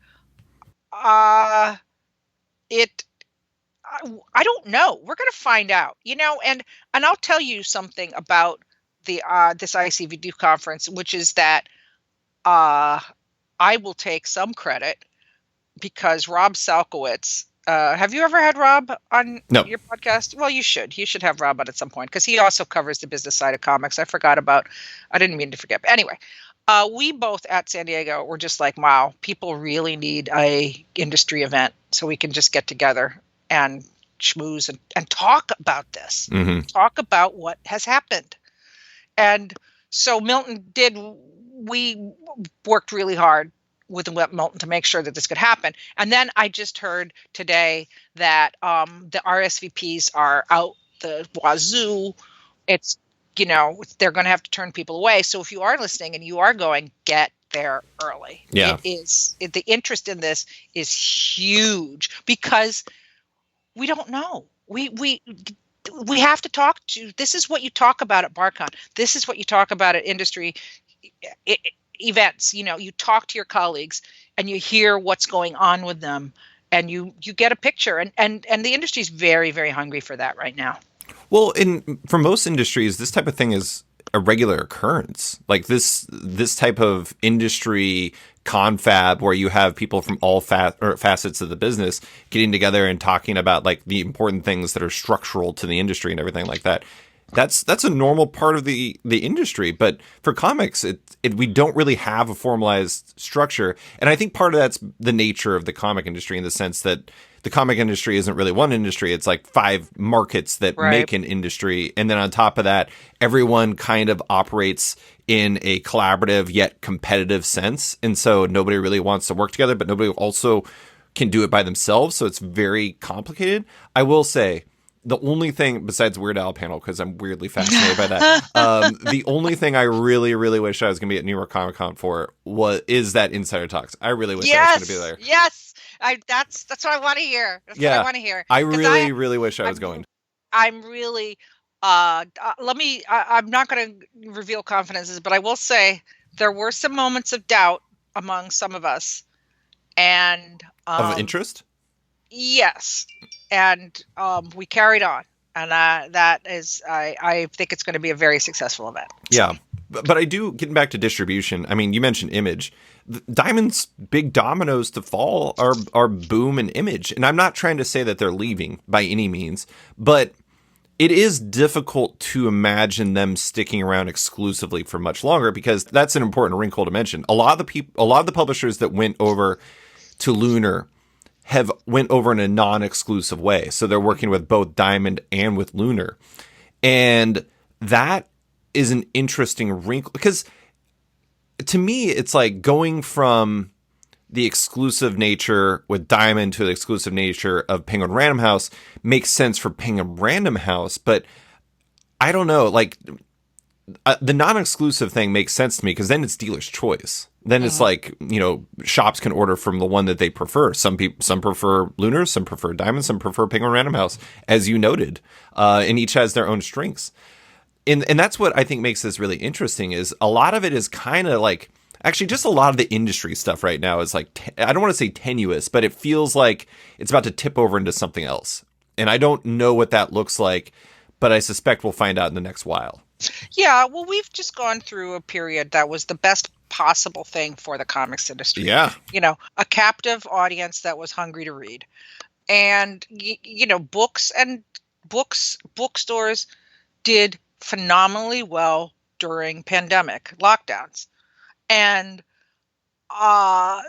I don't know. We're going to find out, and I'll tell you something about the this ICVD conference, which is that I will take some credit because Rob Salkowitz. Have you ever had Rob on No. your podcast? Well, you should. You should have Rob on at some point because he also covers the business side of comics. I didn't mean to forget. But anyway, we both at San Diego were just like, wow, people really need a industry event so we can just get together and schmooze and talk about this, talk about what has happened. And so we worked really hard with Milton to make sure that this could happen. And then I just heard today that the RSVPs are out the wazoo. It's, they're going to have to turn people away. So if you are listening and you are going, get there early. Yeah. The interest in this is huge because we don't know. We have to talk to. This is what you talk about at BarCon. This is what you talk about at industry events. You talk to your colleagues and you hear what's going on with them, and you get a picture. And the industry is very, very hungry for that right now. Well, for most industries, this type of thing is a regular occurrence. Like this type of industry confab where you have people from all facets of the business getting together and talking about like the important things that are structural to the industry and everything like that. That's a normal part of the industry. But for comics, we don't really have a formalized structure. And I think part of that's the nature of the comic industry in the sense that the comic industry isn't really one industry. It's like 5 markets that make an industry. And then on top of that, everyone kind of operates in a collaborative yet competitive sense. And so nobody really wants to work together, but nobody also can do it by themselves. So it's very complicated. I will say the only thing besides Weird Al panel, because I'm weirdly fascinated by that, the only thing I really, really wish I was going to be at New York Comic Con for is that Insider Talks. I really wish I was going to be there. Yes. That's what I want to hear. That's what I want to hear. I really, really wish I was going. I'm really, I'm not going to reveal confidences, but I will say there were some moments of doubt among some of us. And of interest? Yes. And we carried on. And that is, I think it's going to be a very successful event. So. Yeah. But I do, getting back to distribution, I mean, you mentioned Image. Diamond's big dominoes to fall are Boom and Image. And I'm not trying to say that they're leaving by any means, but it is difficult to imagine them sticking around exclusively for much longer because that's an important wrinkle to mention. A lot of the publishers that went over to Lunar have went over in a non-exclusive way. So they're working with both Diamond and with Lunar. And that is an interesting wrinkle because to me, it's like going from the exclusive nature with Diamond to the exclusive nature of Penguin Random House makes sense for Penguin Random House, but I don't know, like the non-exclusive thing makes sense to me because then it's dealer's choice. Then it's like, shops can order from the one that they prefer. Some prefer Lunar, some prefer Diamond, some prefer Penguin Random House, as you noted, and each has their own strengths. And that's what I think makes this really interesting is a lot of it is kind of like, actually just a lot of the industry stuff right now is like, I don't want to say tenuous, but it feels like it's about to tip over into something else. And I don't know what that looks like, but I suspect we'll find out in the next while. Yeah, well, we've just gone through a period that was the best possible thing for the comics industry. Yeah. A captive audience that was hungry to read. And, bookstores did phenomenally well during pandemic lockdowns. And I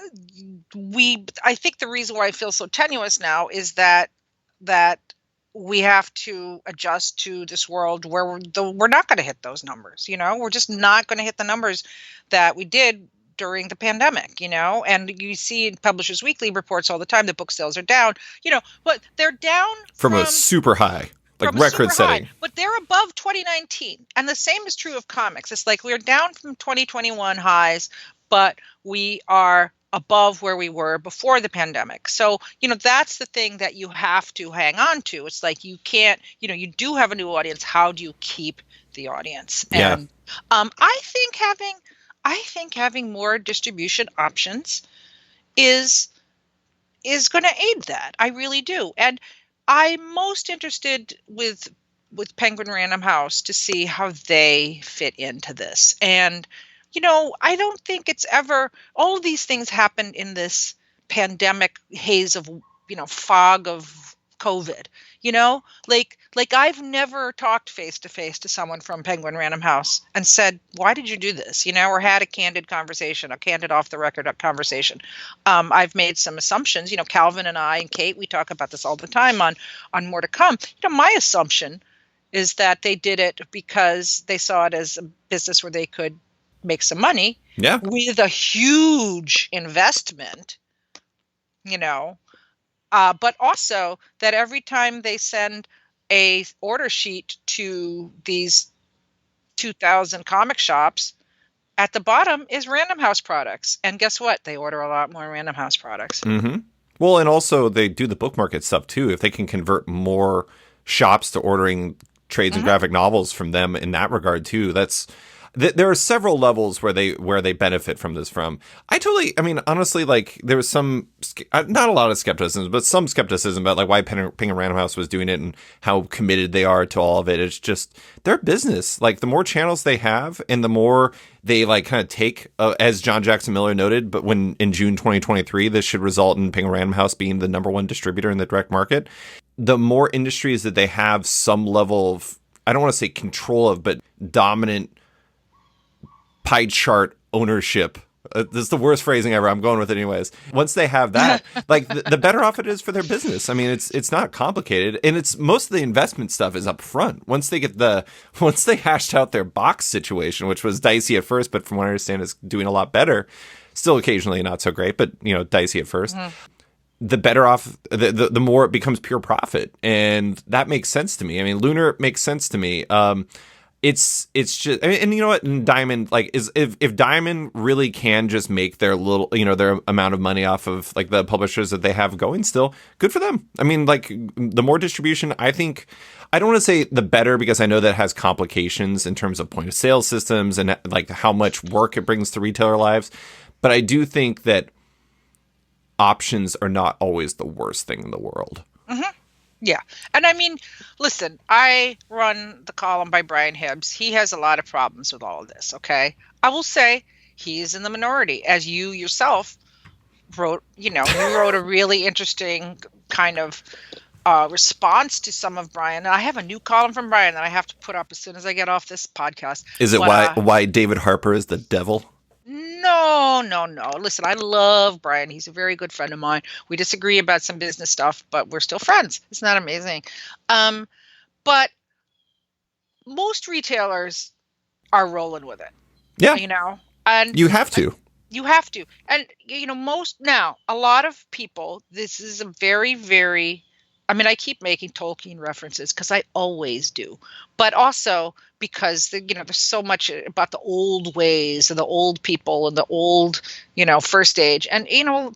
think the reason why I feel so tenuous now is that we have to adjust to this world where we're not going to hit those numbers. We're just not going to hit the numbers that we did during the pandemic, and you see in Publishers Weekly reports all the time that book sales are down, but they're down from a super high. Like record setting. But they're above 2019. And the same is true of comics. It's like we're down from 2021 highs, but we are above where we were before the pandemic. So, that's the thing that you have to hang on to. It's like you can't, you do have a new audience. How do you keep the audience? Yeah. And I think having more distribution options is going to aid that. I really do. And I'm most interested with Penguin Random House to see how they fit into this. And I don't think it's ever, all of these things happened in this pandemic haze of, fog of COVID, like I've never talked face to face to someone from Penguin Random House and said, why did you do this? Or had a candid conversation, a candid off the record conversation. I've made some assumptions, Calvin and I and Kate, we talk about this all the time on More to Come. My assumption is that they did it because they saw it as a business where they could make some money with a huge investment, but also that every time they send a order sheet to these 2,000 comic shops, at the bottom is Random House products. And guess what? They order a lot more Random House products. Mm-hmm. Well, and also they do the book market stuff too. If they can convert more shops to ordering trades and graphic novels from them in that regard too, there are several levels where they benefit from this from. I mean, honestly, like there was not a lot of skepticism, but some skepticism about like why Penguin Random House was doing it and how committed they are to all of it. It's just their business. Like the more channels they have and the more they like kind of take, as John Jackson Miller noted, but when in June 2023, this should result in Penguin Random House being the number one distributor in the direct market. The more industries that they have some level of, I don't want to say control of, but dominant pie chart ownership. This is the worst phrasing ever. I'm going with it anyways. Once they have that, like the better off it is for their business. I mean, it's not complicated, and it's most of the investment stuff is up front. Once they hashed out their box situation, which was dicey at first, but from what I understand is doing a lot better. Still occasionally not so great, but dicey at first. The better off, the more it becomes pure profit, and that makes sense to me. I mean, Lunar makes sense to me. It's just, and you know what? And Diamond, like, if Diamond really can just make their little, their amount of money off of like the publishers that they have going, still good for them. I mean, like the more distribution, I think. I don't want to say the better because I know that has complications in terms of point of sale systems and like how much work it brings to retailer lives, but I do think that options are not always the worst thing in the world. Mm-hmm. Yeah. And I mean, listen, I run the column by Brian Hibbs. He has a lot of problems with all of this. Okay. I will say he's in the minority, as you yourself wrote, you wrote a really interesting kind of response to some of Brian. And I have a new column from Brian that I have to put up as soon as I get off this podcast. Is it why David Harper is the devil? No. Listen, I love Brian. He's a very good friend of mine. We disagree about some business stuff, but we're still friends. Isn't that amazing? But most retailers are rolling with it. Yeah. And you have to. You have to. And, a lot of people, this is a very, very, I keep making Tolkien references because I always do, but also because there's so much about the old ways and the old people and the old, first age, and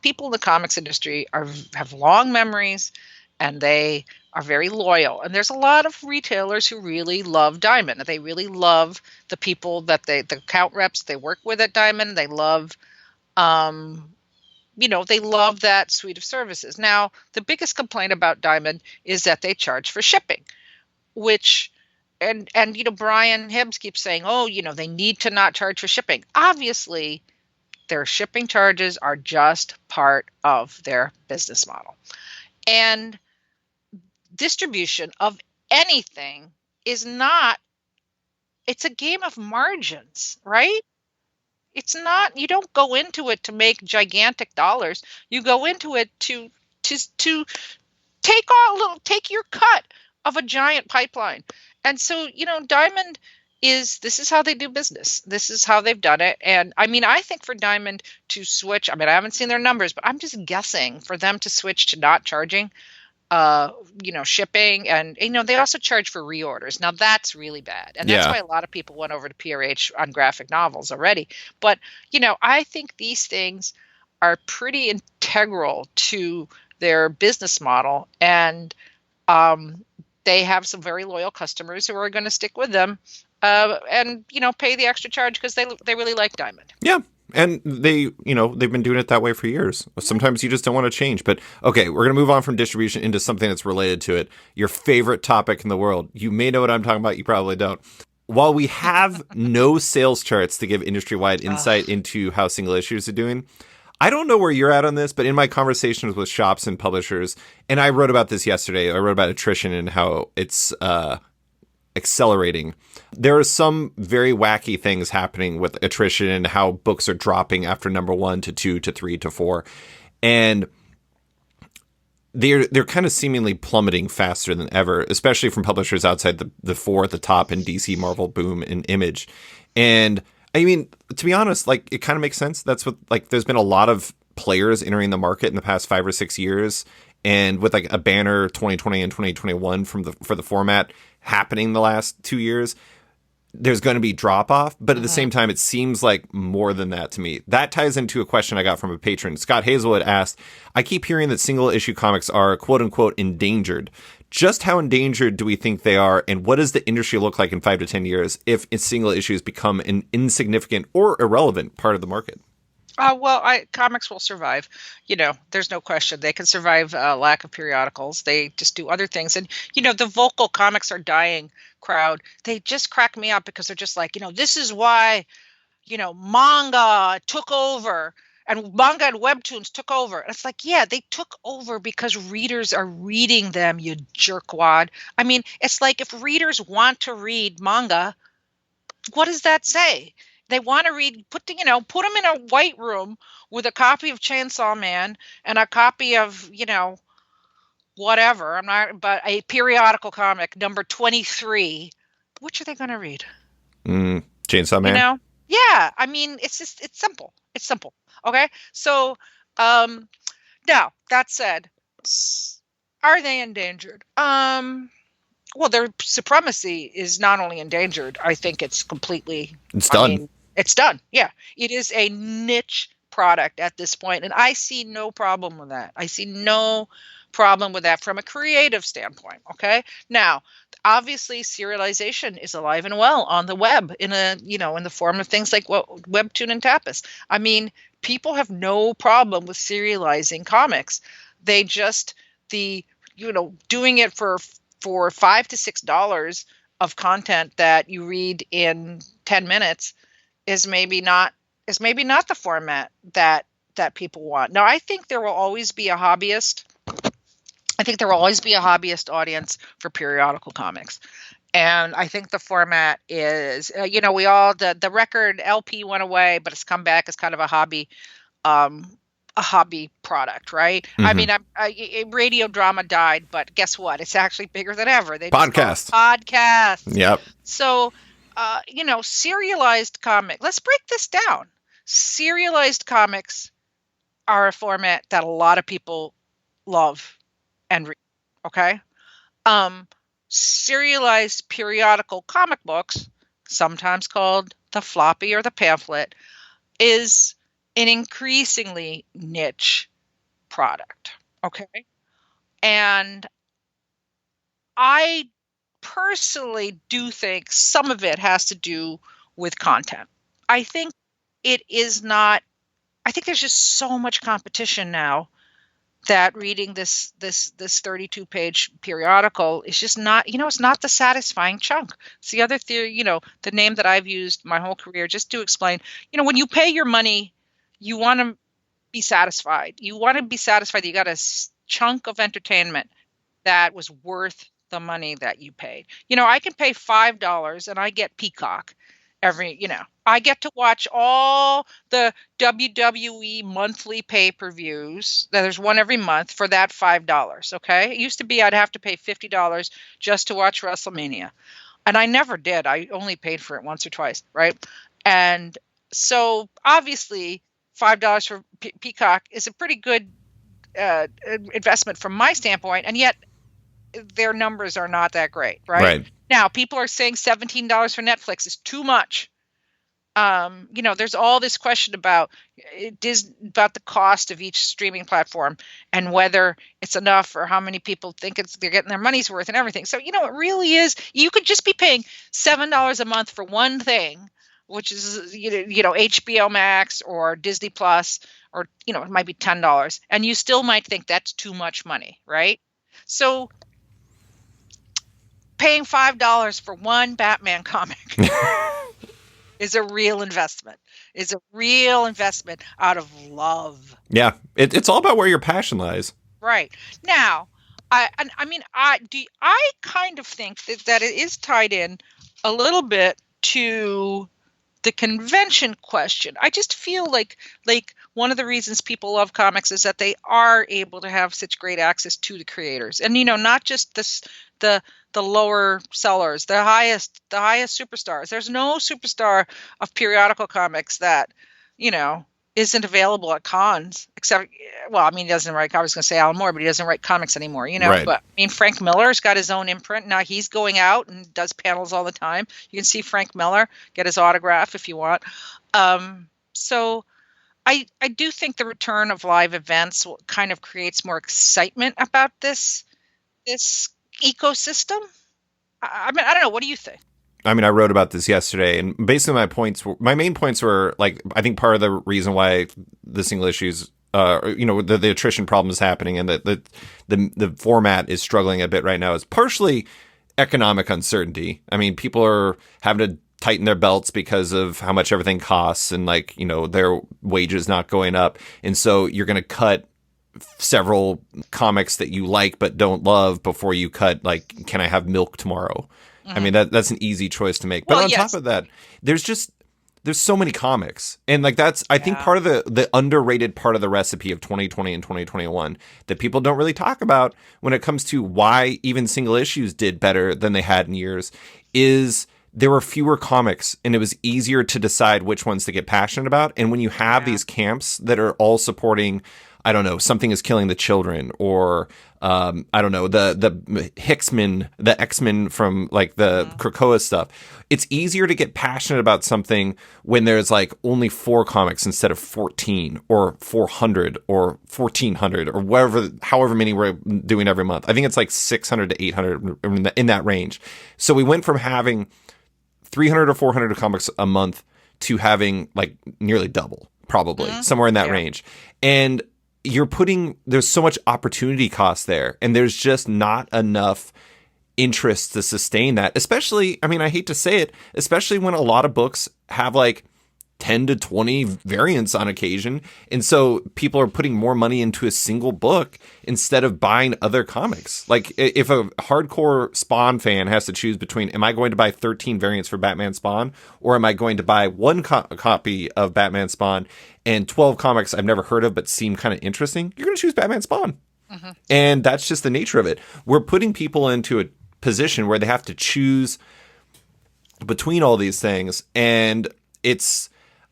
people in the comics industry have long memories, and they are very loyal. And there's a lot of retailers who really love Diamond. They really love the people that the account reps they work with at Diamond. They love, they love that suite of services. Now, the biggest complaint about Diamond is that they charge for shipping, which, and Brian Hibbs keeps saying, they need to not charge for shipping. Obviously, their shipping charges are just part of their business model. And distribution of anything it's a game of margins, right? It's not, you don't go into it to make gigantic dollars. You go into it to take your cut of a giant pipeline. And so, Diamond this is how they do business. This is how they've done it. And I think for Diamond to switch, I haven't seen their numbers, but I'm just guessing for them to switch to not charging, shipping, and they also charge for reorders. Now that's really bad, and that's why a lot of people went over to PRH on graphic novels already. But I think these things are pretty integral to their business model, and they have some very loyal customers who are going to stick with them, and pay the extra charge because they really like Diamond. Yeah. And they've been doing it that way for years. Sometimes you just don't want to change. But okay, we're going to move on from distribution into something that's related to it. Your favorite topic in the world. You may know what I'm talking about. You probably don't. While we have no sales charts to give industry-wide insight into how single issues are doing, I don't know where you're at on this, but in my conversations with shops and publishers, and I wrote about this yesterday, I wrote about attrition and how it's accelerating. There are some very wacky things happening with attrition and how books are dropping after number 1 to 2 to 3 to 4. And they're kind of seemingly plummeting faster than ever, especially from publishers outside the 4 at the top in DC, Marvel, Boom, and Image. And I mean, to be honest, like, it kind of makes sense. That's what, like, there's been a lot of players entering the market in the past 5 or 6 years. And with like a banner 2020 and 2021 for the format happening the last 2 years, there's going to be drop off. But at the same time, it seems like more than that to me. That ties into a question I got from a patron. Scott Hazelwood asked, I keep hearing that single issue comics are quote unquote endangered. Just how endangered do we think they are? And what does the industry look like in 5 to 10 years if single issues become an insignificant or irrelevant part of the market? Comics will survive. There's no question. They can survive lack of periodicals. They just do other things. And, the vocal comics are dying crowd, they just crack me up because they're just like, this is why, manga took over and manga and webtoons took over. And it's like, yeah, they took over because readers are reading them, you jerkwad. I mean, it's like if readers want to read manga, what does that say? They want to read, put them in a white room with a copy of Chainsaw Man and a copy of, whatever. But a periodical comic, number 23. Which are they going to read? Chainsaw Man. Yeah. I mean, it's simple. It's simple. Okay. So, now that said, are they endangered? Well, their supremacy is not only endangered. I think it's completely. It's done. It's done. Yeah. It is a niche product at this point, and I see no problem with that. I see no problem with that from a creative standpoint. Okay. Now, obviously, serialization is alive and well on the web in the form of things like Webtoon and Tapas. I mean, people have no problem with serializing comics. They just doing it for $5 to $6 of content that you read in 10 minutes is maybe not the format that people want. Now, I think there will always be a hobbyist. I think there will always be a hobbyist audience for periodical comics. And I think the format is, the record LP went away, but it's come back as kind of a hobby product, right? Mm-hmm. I mean, radio drama died, but guess what? It's actually bigger than ever. They podcast. Yep. So, serialized comic. Let's break this down. Serialized comics are a format that a lot of people love and read. Okay. Serialized periodical comic books, sometimes called the floppy or the pamphlet, is an increasingly niche product. Okay. And I personally do think some of it has to do with content. I think there's just so much competition now that reading this 32-page periodical is just not, it's not the satisfying chunk. It's the other theory, the name that I've used my whole career just to explain, when you pay your money, you want to be satisfied. You want to be satisfied that you got a chunk of entertainment that was worth the money that you paid. I can pay $5 and I get Peacock I get to watch all the WWE monthly pay-per-views. There's one every month for that $5. Okay. It used to be I'd have to pay $50 just to watch WrestleMania. And I never did. I only paid for it once or twice. Right. And so obviously $5 for Peacock is a pretty good investment from my standpoint. And yet their numbers are not that great. Right. Now, people are saying $17 for Netflix is too much. There's all this question about about the cost of each streaming platform and whether it's enough or how many people think they're getting their money's worth and everything. So, it really is. You could just be paying $7 a month for one thing, which is, HBO Max or Disney Plus, or, it might be $10, and you still might think that's too much money, right? So paying $5 for one Batman comic is a real investment. Is a real investment out of love. Yeah, it's all about where your passion lies. Right. Now, I kind of think that it is tied in a little bit to the convention question. I just feel like one of the reasons people love comics is that they are able to have such great access to the creators, and not just the lower sellers, the highest superstars. There's no superstar of periodical comics that isn't available at cons, except, well, he doesn't write. I was going to say Alan Moore, but he doesn't write comics anymore. Right. But Frank Miller's got his own imprint now. He's going out and does panels all the time. You can see Frank Miller, get his autograph if you want. So I do think the return of live events kind of creates more excitement about this ecosystem. I don't know. What do you think? I wrote about this yesterday, and basically my main points were, like, I think part of the reason why the single issues, the attrition problem is happening and that the format is struggling a bit right now is partially economic uncertainty. People are having to tighten their belts because of how much everything costs and, their wages not going up. And so you're going to cut several comics that you like but don't love before you cut, like, Can I Have Milk Tomorrow? Mm-hmm. That's an easy choice to make. But on top of that, there's so many comics. And, like, that's, I think, part of the underrated part of the recipe of 2020 and 2021 that people don't really talk about when it comes to why even single issues did better than they had in years is there were fewer comics and it was easier to decide which ones to get passionate about. And when you have these camps that are all supporting, I don't know, Something is Killing the Children, or I don't know, the Hicksmen, the X-Men from, like, the Krakoa stuff. It's easier to get passionate about something when there's, like, only 4 comics instead of 14 or 400 or 1400 or however many we're doing every month. I think it's like 600 to 800 in that range. So we went from having 300 or 400 comics a month to having, like, nearly double, probably somewhere in that range. And there's so much opportunity cost there, and there's just not enough interest to sustain that, especially, I hate to say it, especially when a lot of books have, like, 10 to 20 variants on occasion. And so people are putting more money into a single book instead of buying other comics. Like, if a hardcore Spawn fan has to choose between, am I going to buy 13 variants for Batman Spawn, or am I going to buy one copy of Batman Spawn and 12 comics I've never heard of but seem kind of interesting, you're going to choose Batman Spawn. Mm-hmm. And that's just the nature of it. We're putting people into a position where they have to choose between all these things. And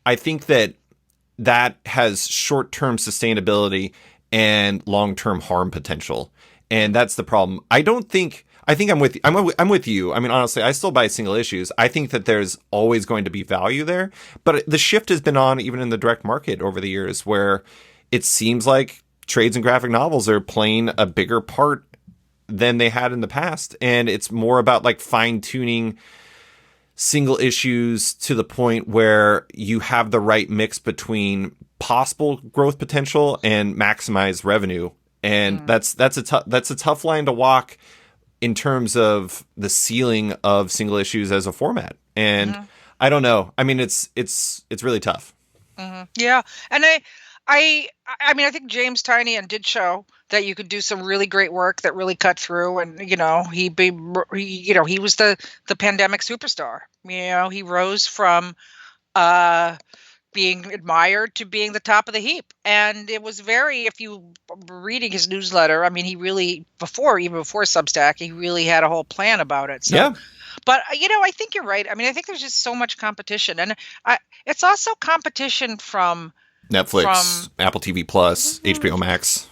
I think that has short-term sustainability and long-term harm potential. And that's the problem. I think I'm with you. Honestly, I still buy single issues. I think that there's always going to be value there. But the shift has been on even in the direct market over the years, where it seems like trades and graphic novels are playing a bigger part than they had in the past. And it's more about, like, fine-tuning single issues to the point where you have the right mix between possible growth potential and maximize revenue. And that's a tough line to walk in terms of the ceiling of single issues as a format. And I don't know. It's really tough. Mm-hmm. Yeah. And I think James Tynion did show that you could do some really great work that really cut through, and he was the pandemic superstar. He rose from being admired to being the top of the heap, and it was if you were reading his newsletter, he really even before Substack, he really had a whole plan about it. So, yeah. But I think you're right. I think there's just so much competition, and it's also competition from Netflix, Apple TV Plus, HBO Max.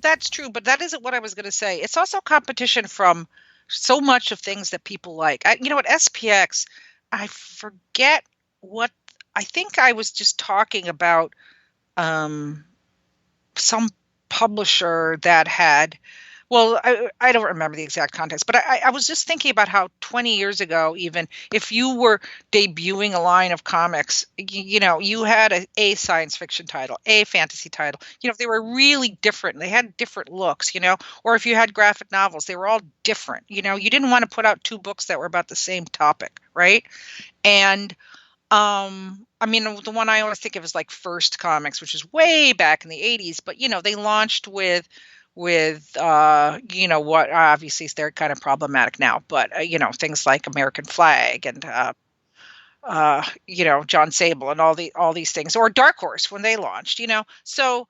That's true, but that isn't what I was going to say. It's also competition from so much of things that people like. At SPX, I forget what I think I was just talking about um, some publisher that had, well, I don't remember the exact context, but I was just thinking about how 20 years ago, even if you were debuting a line of comics, you had a science fiction title, a fantasy title. They were really different. They had different looks, or if you had graphic novels, they were all different. You didn't want to put out two books that were about the same topic, right? And I mean, the one I always think of is like First Comics, which is way back in the 80s, but they launched with what obviously they're kind of problematic now, but things like American Flag and John Sable and all these things, or Dark Horse when they launched, so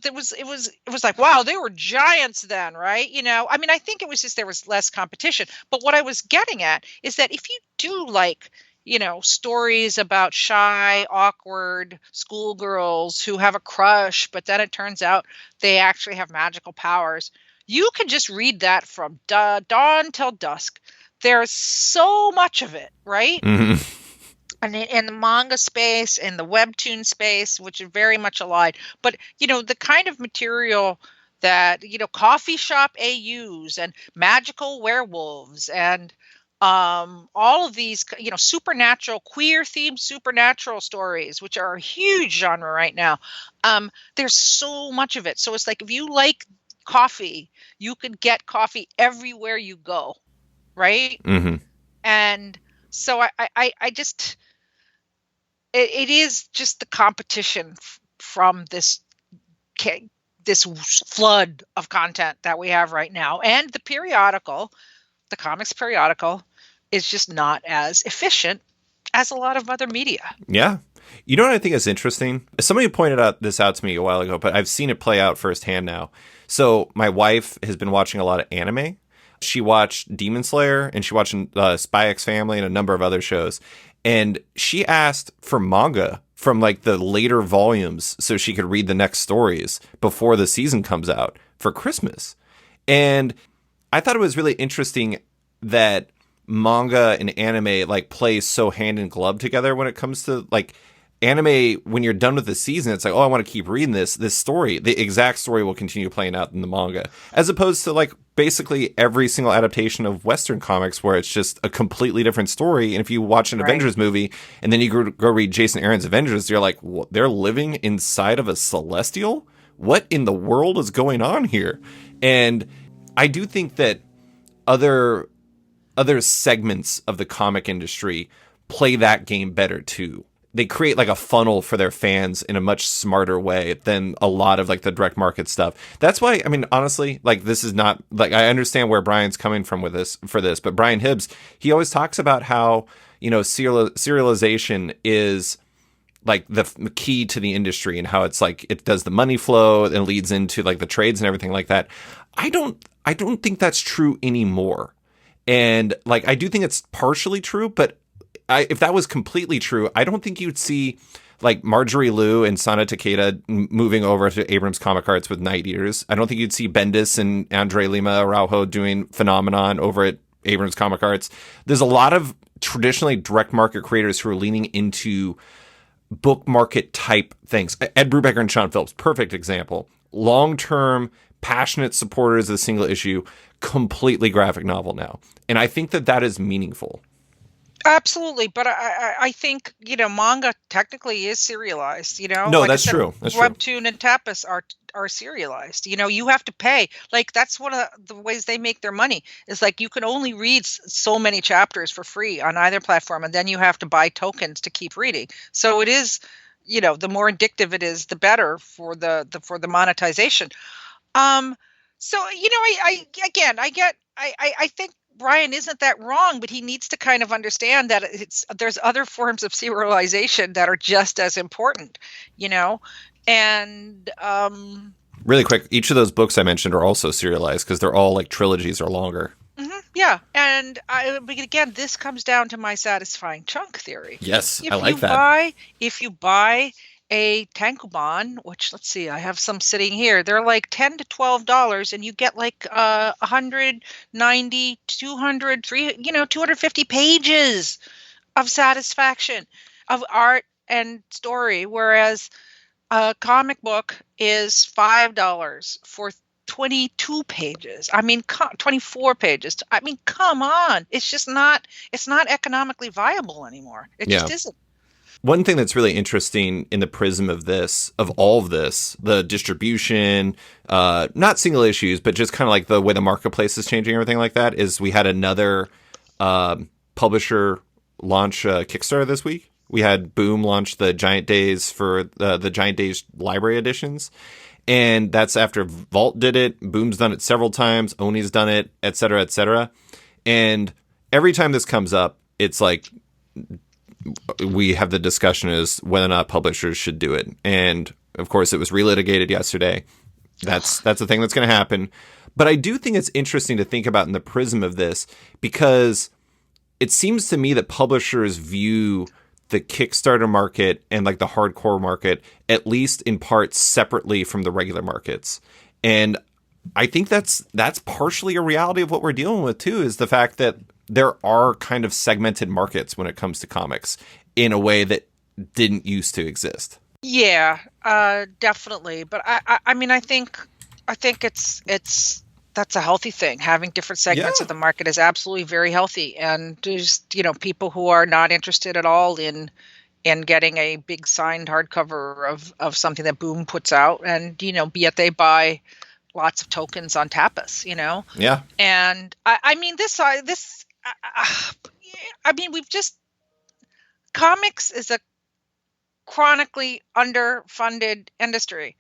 there was it was like, wow, they were giants then, right? I mean, I think it was just there was less competition. But what I was getting at is that if you do like stories about shy, awkward schoolgirls who have a crush, but then it turns out they actually have magical powers, you can just read that from dawn till dusk. There's so much of it, right? Hmm. And in the manga space and the webtoon space, which are very much allied. But the kind of material that coffee shop AUs and magical werewolves and all of these supernatural, queer themed supernatural stories, which are a huge genre right now. There's so much of it. So it's like, if you like coffee, you can get coffee everywhere you go, right? Hmm. And so I just it is just the competition from this flood of content that we have right now, and the comics periodical is just not as efficient as a lot of other media. Yeah. You know what I think is interesting? Somebody pointed this out to me a while ago, but I've seen it play out firsthand now. So my wife has been watching a lot of anime. She watched Demon Slayer, and she watched Spy X Family and a number of other shows. And she asked for manga from like the later volumes so she could read the next stories before the season comes out for Christmas. And I thought it was really interesting that manga and anime like play so hand in glove together when it comes to like anime. When you're done with the season, it's like, oh, I want to keep reading this story. The exact story will continue playing out in the manga, as opposed to like basically every single adaptation of Western comics where it's just a completely different story. And if you watch an Right. Avengers movie and then you go read Jason Aaron's Avengers, you're like, they're living inside of a celestial? What in the world is going on here? And I do think that other segments of the comic industry play that game better too. They create like a funnel for their fans in a much smarter way than a lot of like the direct market stuff. That's why, I mean, honestly, like this is not like, I understand where Brian's coming from with this for this, but Brian Hibbs, he always talks about how, serialization is like the key to the industry and how it's like it does the money flow and leads into like the trades and everything like that. I don't think that's true anymore. And like, I do think it's partially true, but if that was completely true, I don't think you'd see like Marjorie Liu and Sana Takeda moving over to Abrams Comic Arts with Night Eaters. I don't think you'd see Bendis and Andre Lima Araujo doing Phenomenon over at Abrams Comic Arts. There's a lot of traditionally direct market creators who are leaning into book market type things. Ed Brubaker and Sean Phillips, perfect example. Long-term, passionate supporters of the single issue, completely graphic novel now. And I think that is meaningful. Absolutely, but I think manga technically is serialized. No, like I that's said, true. That's true. Webtoon and Tapas are serialized. You have to pay. Like that's one of the ways they make their money is like you can only read so many chapters for free on either platform, and then you have to buy tokens to keep reading. So it is, the more addictive it is, the better for the monetization. So I think Brian isn't that wrong, but he needs to kind of understand that there's other forms of serialization that are just as important, and Really quick, each of those books I mentioned are also serialized because they're all like trilogies or longer. yeah, and but again, this comes down to my satisfying chunk theory. Yes, If I like you that. if you buy a tankobon, which let's see, I have some sitting here. They're like $10 to $12, and you get like 190, 200, 250 pages of satisfaction. of art and story, whereas a comic book is $5 for 22 pages. I mean, 24 pages. I mean, come on. It's just not, it's not economically viable anymore. It Yeah. just isn't. One thing that's really interesting in the prism of this, of all of this, the distribution, not single issues, but just kind of like the way the marketplace is changing, everything like that, is we had another publisher launch Kickstarter this week. We had Boom launch the Giant Days for the Giant Days library editions. And that's after Vault did it. Boom's done it several times. Oni's done it, et cetera, et cetera. And every time this comes up, it's like we have the discussion as whether or not publishers should do it. And of course, it was relitigated yesterday. That's a thing that's going to happen. But I do think it's interesting to think about in the prism of this, because it seems to me that publishers view the Kickstarter market and like the hardcore market, at least in part, separately from the regular markets. And I think that's partially a reality of what we're dealing with too, is the fact that there are kind of segmented markets when it comes to comics in a way that didn't used to exist. Yeah, definitely. But I mean, I think it's that's a healthy thing. Having different segments of the market is absolutely very healthy. And there's, people who are not interested at all in getting a big signed hardcover of something that Boom puts out, and yet they buy lots of tokens on Tapas. Yeah. And I mean, we've just, comics is a chronically underfunded industry.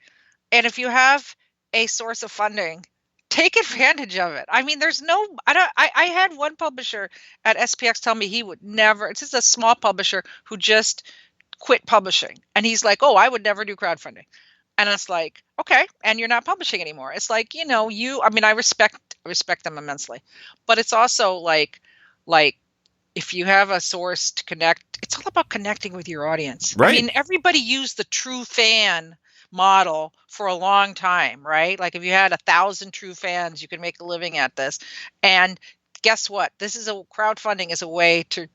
And if you have a source of funding, take advantage of it. I mean, I had one publisher at SPX tell me he would never, it's just a small publisher who just quit publishing. And he's like, oh, I would never do crowdfunding. And it's like, okay, and you're not publishing anymore. It's like, I respect them immensely, but it's also like if you have a source to connect, it's all about connecting with your audience. Right. I mean, everybody used the true fan model for a long time, right? Like if you had 1,000 true fans, you could make a living at this. And guess what? Crowdfunding is a way to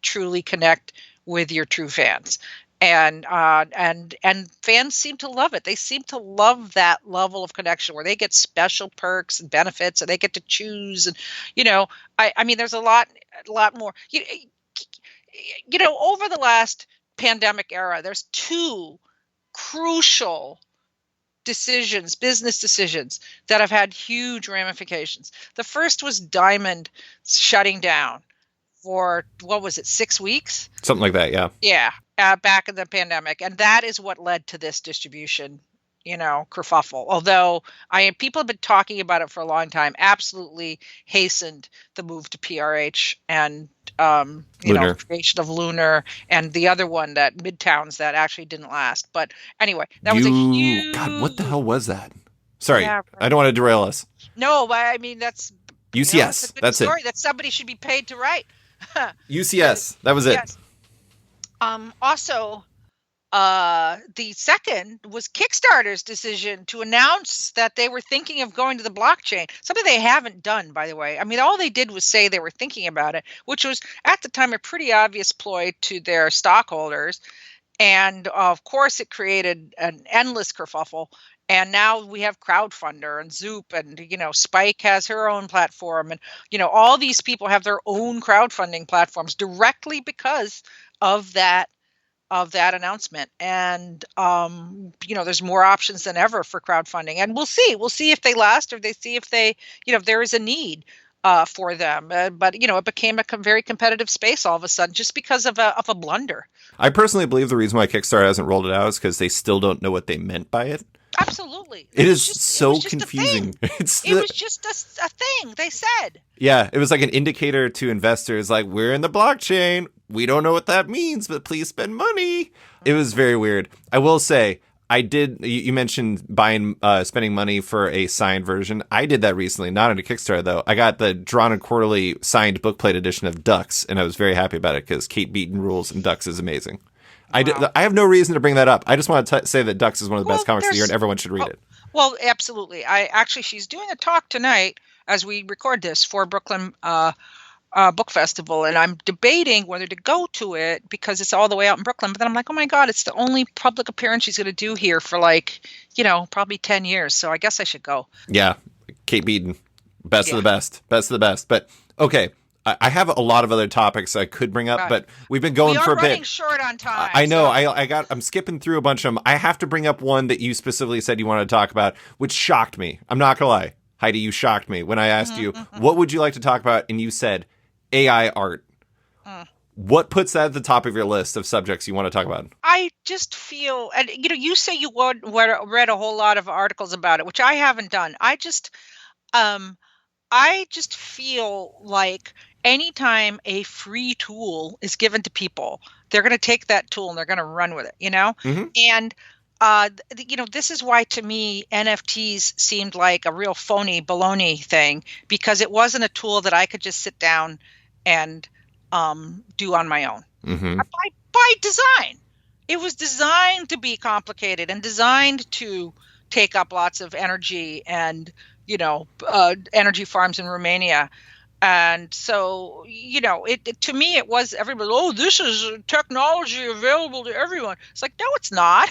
truly connect with your true fans. And fans seem to love it. They seem to love that level of connection where they get special perks and benefits, and they get to choose. And I mean, there's a lot more. Over the last pandemic era, there's two crucial business decisions that have had huge ramifications. The first was Diamond shutting down for, what was it, 6 weeks? Something like that, yeah. Yeah, back in the pandemic. And that is what led to this distribution, kerfuffle. Although people have been talking about it for a long time, absolutely hastened the move to PRH and, creation of Lunar, and the other one, that Midtowns, that actually didn't last. But anyway, that was a huge... God, what the hell was that? Sorry, Yeah, I don't want to derail us. No, but I mean, that's... UCS, it's a good that's story it. that somebody should be paid to write. UCS, that was it. Yes. Also, the second was Kickstarter's decision to announce that they were thinking of going to the blockchain, something they haven't done, by the way. I mean, all they did was say they were thinking about it, which was at the time a pretty obvious ploy to their stockholders. And of course, it created an endless kerfuffle. And now we have Crowdfunder and Zoop, and Spike has her own platform, and all these people have their own crowdfunding platforms directly because of that announcement. And there's more options than ever for crowdfunding, and we'll see if they last, or they see if if there is a need for them. But it became a very competitive space all of a sudden, just because of a blunder. I personally believe the reason why Kickstarter hasn't rolled it out is because they still don't know what they meant by it. Absolutely. It is so confusing. It was just a thing they said. Yeah, it was like an indicator to investors, like, we're in the blockchain. We don't know what that means, but please spend money. It was very weird. I will say, you mentioned spending money for a signed version. I did that recently, not on a Kickstarter, though. I got the Drawn and Quarterly signed bookplate edition of Ducks, and I was very happy about it because Kate Beaton rules, and Ducks is amazing. Wow. I have no reason to bring that up. I just want to say that Ducks is one of the best comics of the year, and everyone should read it. Well, absolutely. She's doing a talk tonight as we record this for Brooklyn book festival, and I'm debating whether to go to it because it's all the way out in Brooklyn. But then I'm like, oh my God, it's the only public appearance she's going to do here for like, probably 10 years. So I guess I should go. Yeah, Kate Beaton, best of Yeah. the best of the best. But okay, I have a lot of other topics I could bring up, but we've been going We for are a running bit. short on time. I know. So. I'm skipping through a bunch of them. I have to bring up one that you specifically said you wanted to talk about, which shocked me. I'm not gonna lie, Heidi, you shocked me when I asked you what would you like to talk about, and you said AI art. What puts that at the top of your list of subjects you want to talk about? I just feel, and you say you read a whole lot of articles about it, which I haven't done. Um, I just feel like anytime a free tool is given to people, they're going to take that tool and they're going to run with it. Mhm. And this is why to me NFTs seemed like a real phony baloney thing, because it wasn't a tool that I could just sit down and do on my own. Mm-hmm. By design. It was designed to be complicated and designed to take up lots of energy and, energy farms in Romania. And so, to me, it was everybody, oh, this is technology available to everyone. It's like, no, it's not.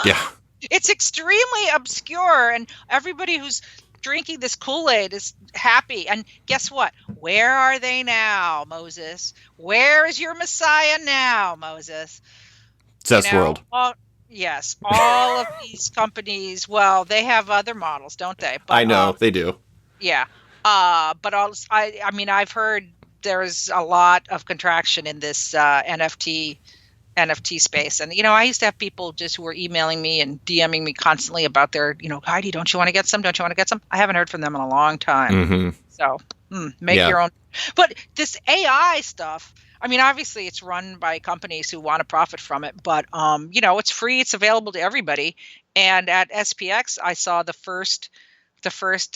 Yeah. It's extremely obscure, and everybody who's drinking this Kool-Aid is happy. And guess what? Where are they now, Moses? Where is your Messiah now, Moses? World. Yes, all of these companies, well, they have other models, don't they? But, I know, they do. Yeah. But also, I mean, I've heard there's a lot of contraction in this NFT space. And, I used to have people just who were emailing me and DMing me constantly about their, Heidi, don't you want to get some? Don't you want to get some? I haven't heard from them in a long time. Mm-hmm. So make your own. But this AI stuff, I mean, obviously it's run by companies who want to profit from it, but, it's free. It's available to everybody. And at SPX, I saw the first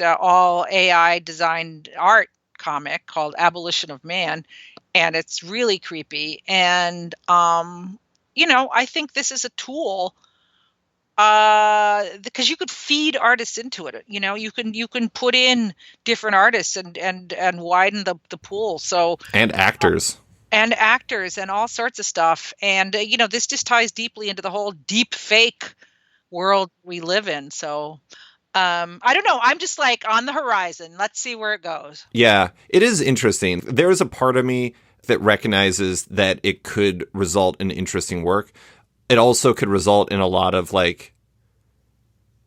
all AI designed art comic called Abolition of Man. And it's really creepy. And, I think this is a tool because you could feed artists into it. You can put in different artists and widen the pool. So and actors. And actors and all sorts of stuff. And, this just ties deeply into the whole deep fake world we live in. So I don't know. I'm just like on the horizon. Let's see where it goes. Yeah, it is interesting. There is a part of me that recognizes that it could result in interesting work. It also could result in a lot of like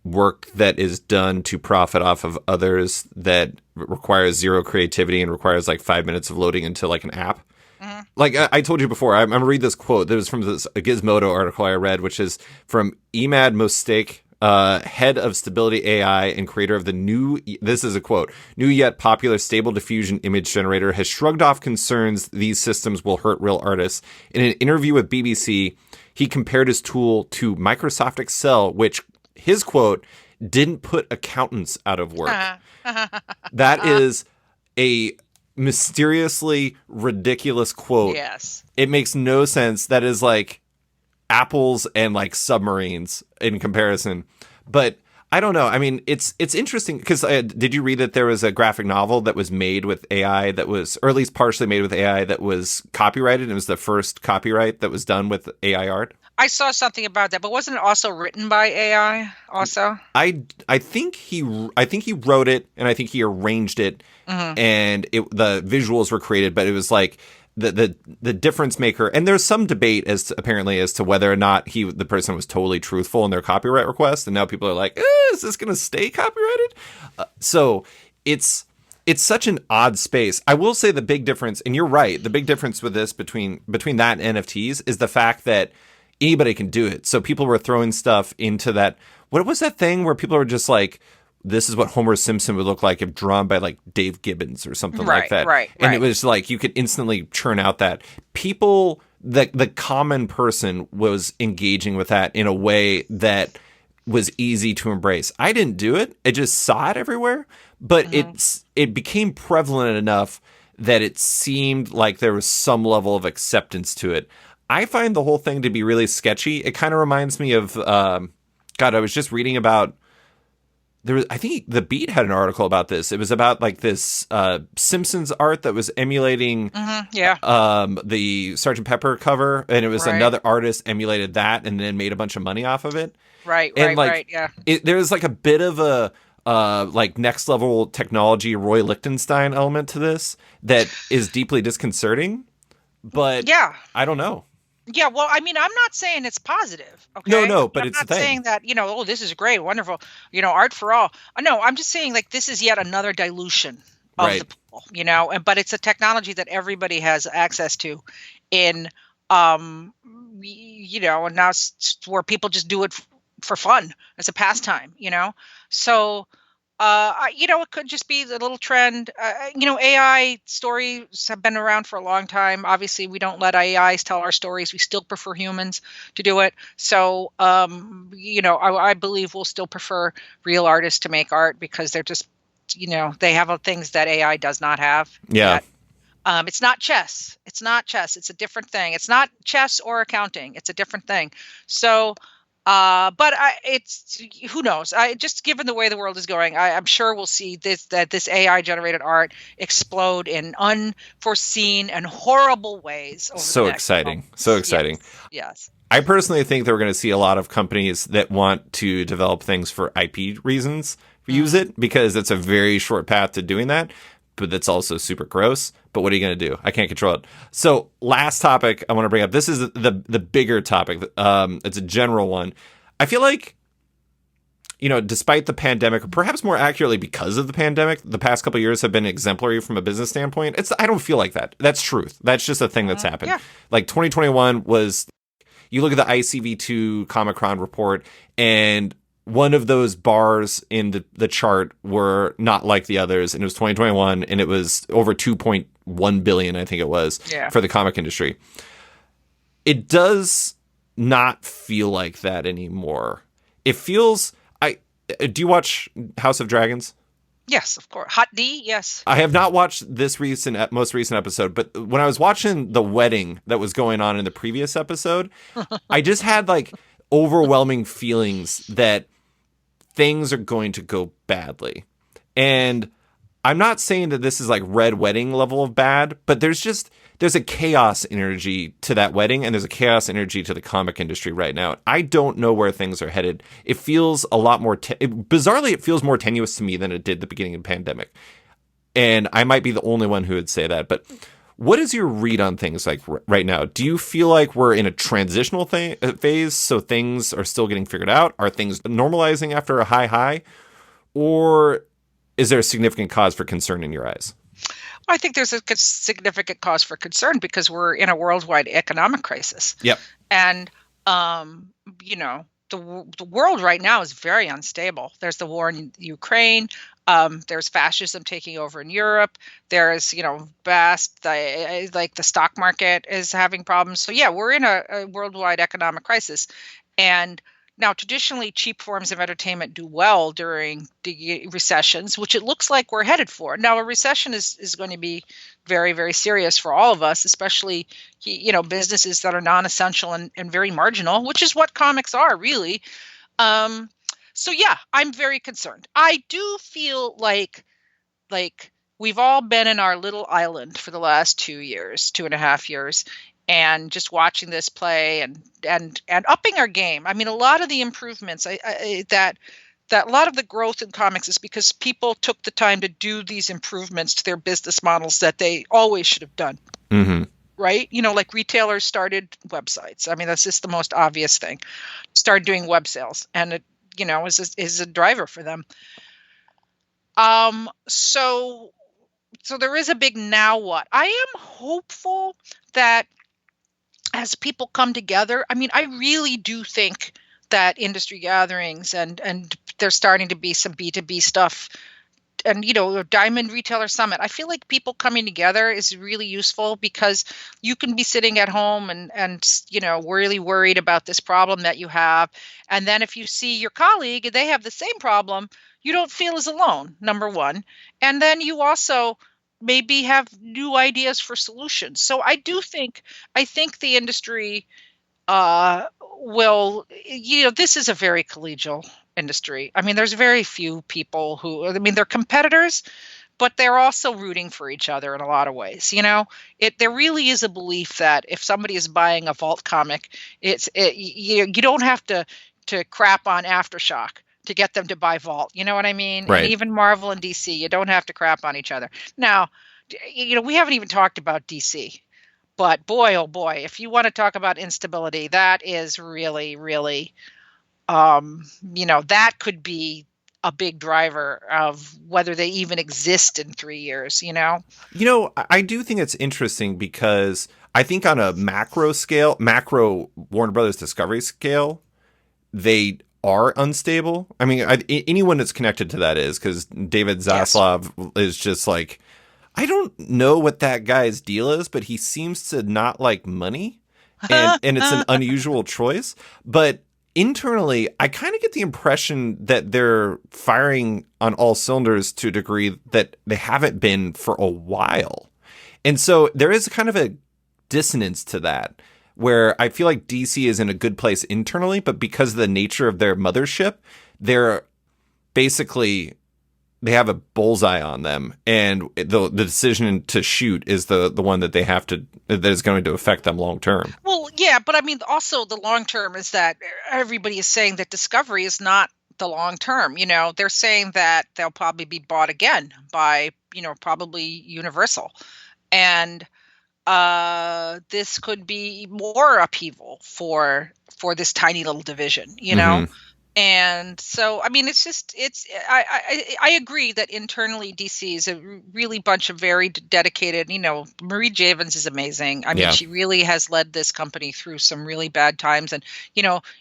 work that is done to profit off of others that requires zero creativity and requires like 5 minutes of loading into like an app. Mm-hmm. Like I told you before, I'm going to read this quote that was from this Gizmodo article I read, which is from Emad Mostake, head of Stability AI and creator of the this is a quote, new yet popular Stable Diffusion image generator, has shrugged off concerns these systems will hurt real artists. In an interview with BBC, he compared his tool to Microsoft Excel, which, his quote, didn't put accountants out of work. That is a mysteriously ridiculous quote. Yes. It makes no sense. That is like apples and like submarines in comparison. But I don't know. I mean, it's interesting because did you read that there was a graphic novel that was made with AI that was, or at least partially made with AI that was copyrighted? It was the first copyright that was done with AI art. I saw something about that, but wasn't it also written by AI also? I think he wrote it and I think he arranged it, and the visuals were created, but it was like the difference maker. And there's some debate as to whether or not the person was totally truthful in their copyright request. And now people are like, is this going to stay copyrighted? So it's such an odd space. I will say the big difference, and you're right, the big difference with this between that and NFTs is the fact that anybody can do it. So people were throwing stuff into that. What was that thing where people were just like, this is what Homer Simpson would look like if drawn by like Dave Gibbons or something like that. Right. And it was like you could instantly churn out that. People, the common person was engaging with that in a way that was easy to embrace. I didn't do it. I just saw it everywhere. But it became prevalent enough that it seemed like there was some level of acceptance to it. I find the whole thing to be really sketchy. It kind of reminds me of, I was just reading about there was, I think the Beat had an article about this. It was about like this Simpsons art that was emulating Yeah. the Sergeant Pepper cover, and it was Right. another artist emulated that and then made a bunch of money off of it. Right. And Right. like Right. Yeah. there's like a bit of a like next level technology Roy Lichtenstein element to this that is deeply disconcerting, but Yeah. I don't know. Yeah, well, I mean, I'm not saying it's positive, No, okay? no, I'm but it's a not thing. saying that, oh, this is great, wonderful, art for all. No, I'm just saying like this is yet another dilution of the Right. pool, and but it's a technology that everybody has access to in and now it's where people just do it for fun as a pastime, So it could just be the little trend. AI stories have been around for a long time. Obviously, we don't let AIs tell our stories. We still prefer humans to do it. So, I believe we'll still prefer real artists to make art because they're just, they have things that AI does not have Yeah. yet. It's not chess. It's not chess. It's a different thing. It's not chess or accounting. It's a different thing. So, but it's who knows? I just given the way the world is going, I'm sure we'll see this AI generated art explode in unforeseen and horrible ways over the So next exciting. So months. exciting. Yes, yes. I personally think that we're going to see a lot of companies that want to develop things for IP reasons use it because it's a very short path to doing that, but that's also super gross. But what are you going to do? I can't control it. So last topic I want to bring up. This is the bigger topic. It's a general one. I feel like, despite the pandemic, or perhaps more accurately because of the pandemic, the past couple of years have been exemplary from a business standpoint. I don't feel like that. That's truth. That's just a thing that's happened. Yeah. Like 2021 was, you look at the ICV2 Comic-Con report, and one of those bars in the chart were not like the others, and it was 2021, and it was over 2.1 billion, I think it was, Yeah. for the comic industry. It does not feel like that anymore. It feels. Do you watch House of Dragons? Yes, of course. Hot D. Yes. I have not watched this most recent episode, but when I was watching the wedding that was going on in the previous episode, I just had like overwhelming feelings that things are going to go badly. And I'm not saying that this is like Red Wedding level of bad, but there's a chaos energy to that wedding, and there's a chaos energy to the comic industry right now. I don't know where things are headed. It feels a lot more bizarrely, it feels more tenuous to me than it did at the beginning of the pandemic. And I might be the only one who would say that, but what is your read on things like right now? Do you feel like we're in a transitional phase, so things are still getting figured out? Are things normalizing after a high? Or is there a significant cause for concern in your eyes? I think there's a significant cause for concern because we're in a worldwide economic crisis. Yep. And, the world right now is very unstable. There's the war in Ukraine. There's fascism taking over in Europe. There's, like the stock market is having problems. So yeah, we're in a worldwide economic crisis. And now, traditionally, cheap forms of entertainment do well during the recessions, which it looks like we're headed for. Now, a recession is going to be very, very serious for all of us, especially, businesses that are non-essential and very marginal, which is what comics are, really. So, yeah, I'm very concerned. I do feel like we've all been in our little island for the last 2 years, 2.5 years, and just watching this play and upping our game. I mean, a lot of the improvements that a lot of the growth in comics is because people took the time to do these improvements to their business models that they always should have done. Mm-hmm. Right? Like retailers started websites. I mean, that's just the most obvious thing. Started doing web sales, and it, is a driver for them. So there is a big now what. I am hopeful that as people come together, I mean, I really do think that industry gatherings and there's starting to be some B2B stuff and, Diamond Retailer Summit. I feel like people coming together is really useful because you can be sitting at home and really worried about this problem that you have. And then if you see your colleague and they have the same problem, you don't feel as alone, number one. And then you also maybe have new ideas for solutions. So I think the industry will, this is a very collegial industry. I mean, there's very few people who, I mean, they're competitors, but they're also rooting for each other in a lot of ways. There really is a belief that if somebody is buying a Vault comic, you don't have to crap on Aftershock to get them to buy Vault. You know what I mean? Right. And even Marvel and DC, you don't have to crap on each other. Now, we haven't even talked about DC, but boy, oh boy, if you want to talk about instability, that is really, really, that could be a big driver of whether they even exist in 3 years, I do think it's interesting because I think on a macro Warner Brothers Discovery scale, they are unstable. I mean, anyone that's connected to that is, because David Zaslav is just like, I don't know what that guy's deal is, but he seems to not like money, and it's an unusual choice. But internally, I kind of get the impression that they're firing on all cylinders to a degree that they haven't been for a while. And so there is kind of a dissonance to that, where I feel like DC is in a good place internally, but because of the nature of their mothership, they have a bullseye on them, and the decision to shoot is the one that that is going to affect them long term. Well, yeah, but I mean, also the long term is that everybody is saying that Discovery is not the long term. They're saying that they'll probably be bought again by, probably Universal, and this could be more upheaval for this tiny little division, Mm-hmm. And so, I mean, I agree that internally DC is a really bunch of very dedicated, Marie Javins is amazing. I mean, she really has led this company through some really bad times. And,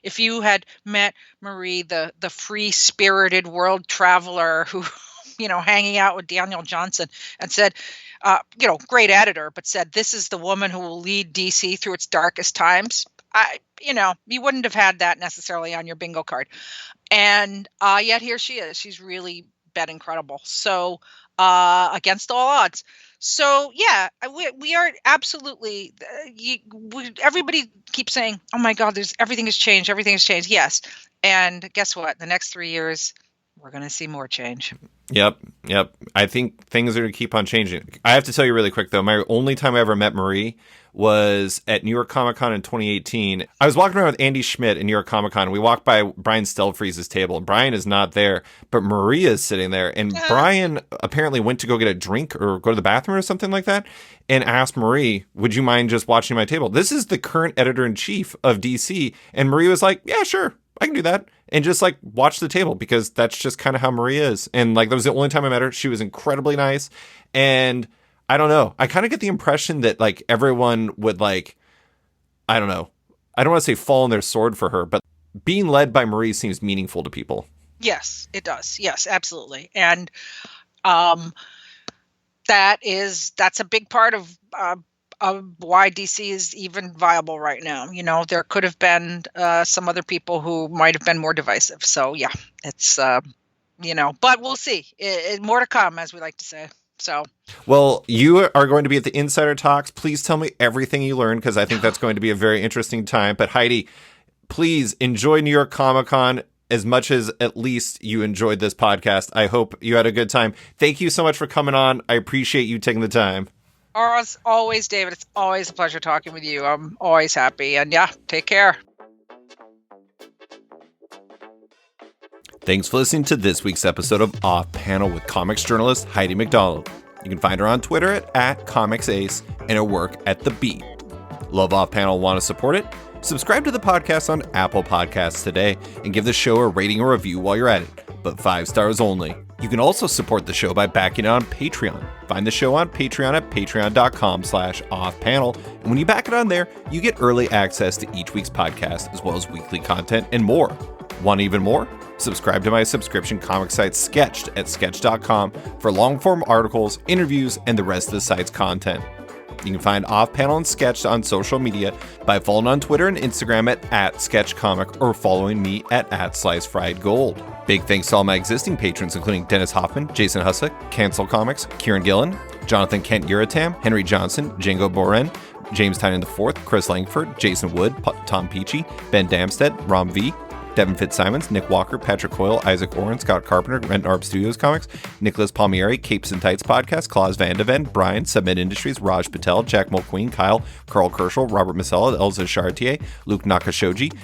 if you had met Marie, the free-spirited world traveler who, hanging out with Daniel Johnson, and said, great editor, but said, this is the woman who will lead DC through its darkest times, you wouldn't have had that necessarily on your bingo card. And yet here she is. She's really been incredible. So against all odds. So, yeah, we are absolutely, everybody keeps saying, oh, my God, everything has changed. Everything has changed. Yes. And guess what? The next 3 years, we're going to see more change. Yep. I think things are going to keep on changing. I have to tell you really quick, though, my only time I ever met Marie was at New York Comic Con in 2018. I was walking around with Andy Schmidt in New York Comic Con, and we walked by Brian Stelfreeze's table, and Brian is not there, but Maria is sitting there, and Brian apparently went to go get a drink or go to the bathroom or something like that, and asked Marie, would you mind just watching my table? This is the current editor-in-chief of DC, and Marie was like, yeah, sure, I can do that. And just like watch the table, because that's just kind of how Marie is. And like, that was the only time I met her. She was incredibly nice. And I don't know. I kind of get the impression that like everyone would like, I don't know. I don't want to say fall on their sword for her, but being led by Marie seems meaningful to people. Yes, it does. Yes, absolutely. And that's a big part of why DC is even viable right now. There could have been some other people who might have been more divisive. So yeah, it's but we'll see. More to come, as we like to say. So, well, you are going to be at the Insider Talks. Please tell me everything you learned, because I think that's going to be a very interesting time. But Heidi, please enjoy New York Comic Con as much as at least you enjoyed this podcast. I hope you had a good time. Thank you so much for coming on. I appreciate you taking the time. As always, David, it's always a pleasure talking with you. I'm always happy. And yeah, take care. Thanks for listening to this week's episode of Off Panel with comics journalist Heidi MacDonald. You can find her on Twitter at ComicsAce and her work at The Beat. Love Off Panel, want to support it? Subscribe to the podcast on Apple Podcasts today and give the show a rating or review while you're at it, but 5 stars only. You can also support the show by backing it on Patreon. Find the show on Patreon at patreon.com/offpanel. And when you back it on there, you get early access to each week's podcast, as well as weekly content and more. Want even more? Subscribe to my subscription comic site Sketched at sketch.com for long-form articles, interviews, and the rest of the site's content. You can find Off Panel and Sketched on social media by following on Twitter and Instagram at SketchComic or following me at @SliceFriedGold. Big thanks to all my existing patrons, including Dennis Hoffman, Jason Hussick, Cancel Comics, Kieran Gillen, Jonathan Kent Uratam, Henry Johnson, Django Boren, James Tynan IV, Chris Langford, Jason Wood, Tom Peachy, Ben Damstead, Rom V, Devin Fitzsimons, Nick Walker, Patrick Coyle, Isaac Oren, Scott Carpenter, Rent Arb Studios Comics, Nicholas Palmieri, Capes and Tights Podcast, Claus Van de Ven, Brian, Submit Industries, Raj Patel, Jack Mulqueen, Kyle, Carl Kerschel, Robert Masella, Elza Chartier, Luke Nakashoji,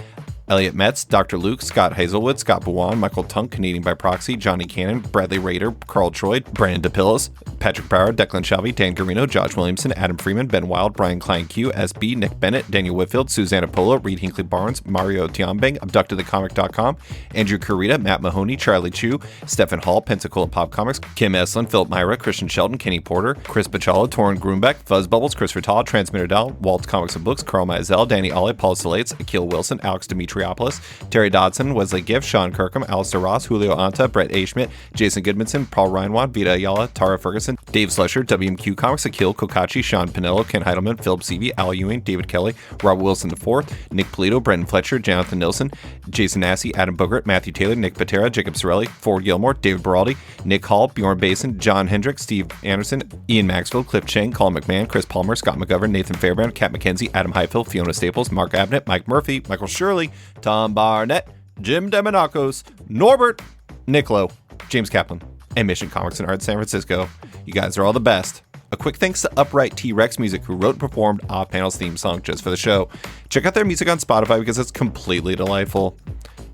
Elliot Metz, Dr. Luke, Scott Hazelwood, Scott Buwan, Michael Tunk, Canadian by Proxy, Johnny Cannon, Bradley Rader, Carl Troy, Brandon DePillis, Patrick Brower, Declan Shelby, Dan Garino, Josh Williamson, Adam Freeman, Ben Wild, Brian Klein Q, SB, Nick Bennett, Daniel Whitfield, Susanna Polo, Reed Hinkley Barnes, Mario Tiambang, AbductedTheComic.com, Andrew Carita, Matt Mahoney, Charlie Chu, Stephen Hall, Pensacola Pop Comics, Kim Eslin, Philip Myra, Christian Sheldon, Kenny Porter, Chris Bachala, Torrin Grunbeck, Fuzz Bubbles, Chris Vitale, Transmitter Doll, Walt's Comics and Books, Carl Mazel, Danny Ollie, Paul Salates, Akil Wilson, Alex Dimitriopoulos, Terry Dodson, Wesley Giff, Sean Kirkham, Alistair Ross, Julio Anta, Brett A. Schmidt, Jason Goodmanson, Paul Reinwand, Vita Ayala, Tara Ferguson, Dave Slusher, WMQ Comics, Akil Kokachi, Sean Pinello, Ken Heidelman, Philip Seavey, Al Ewing, David Kelly, Rob Wilson IV, Nick Polito, Brendan Fletcher, Jonathan Nilsson, Jason Massey, Adam Bogert, Matthew Taylor, Nick Patera, Jacob Sorelli, Ford Gilmore, David Baraldi, Nick Hall, Bjorn Basin, John Hendricks, Steve Anderson, Ian Maxfield, Cliff Chang, Colin McMahon, Chris Palmer, Scott McGovern, Nathan Fairbairn, Kat McKenzie, Adam Highfield, Fiona Staples, Mark Abnett, Mike Murphy, Michael Shirley, Tom Barnett, Jim Demonakos, Norbert, Niccolo, James Kaplan, and Mission Comics and Art San Francisco. You guys are all the best. A quick thanks to Upright T-Rex Music, who wrote and performed Off Panel's theme song just for the show. Check out their music on Spotify because it's completely delightful.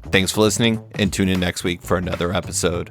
Thanks for listening, and tune in next week for another episode.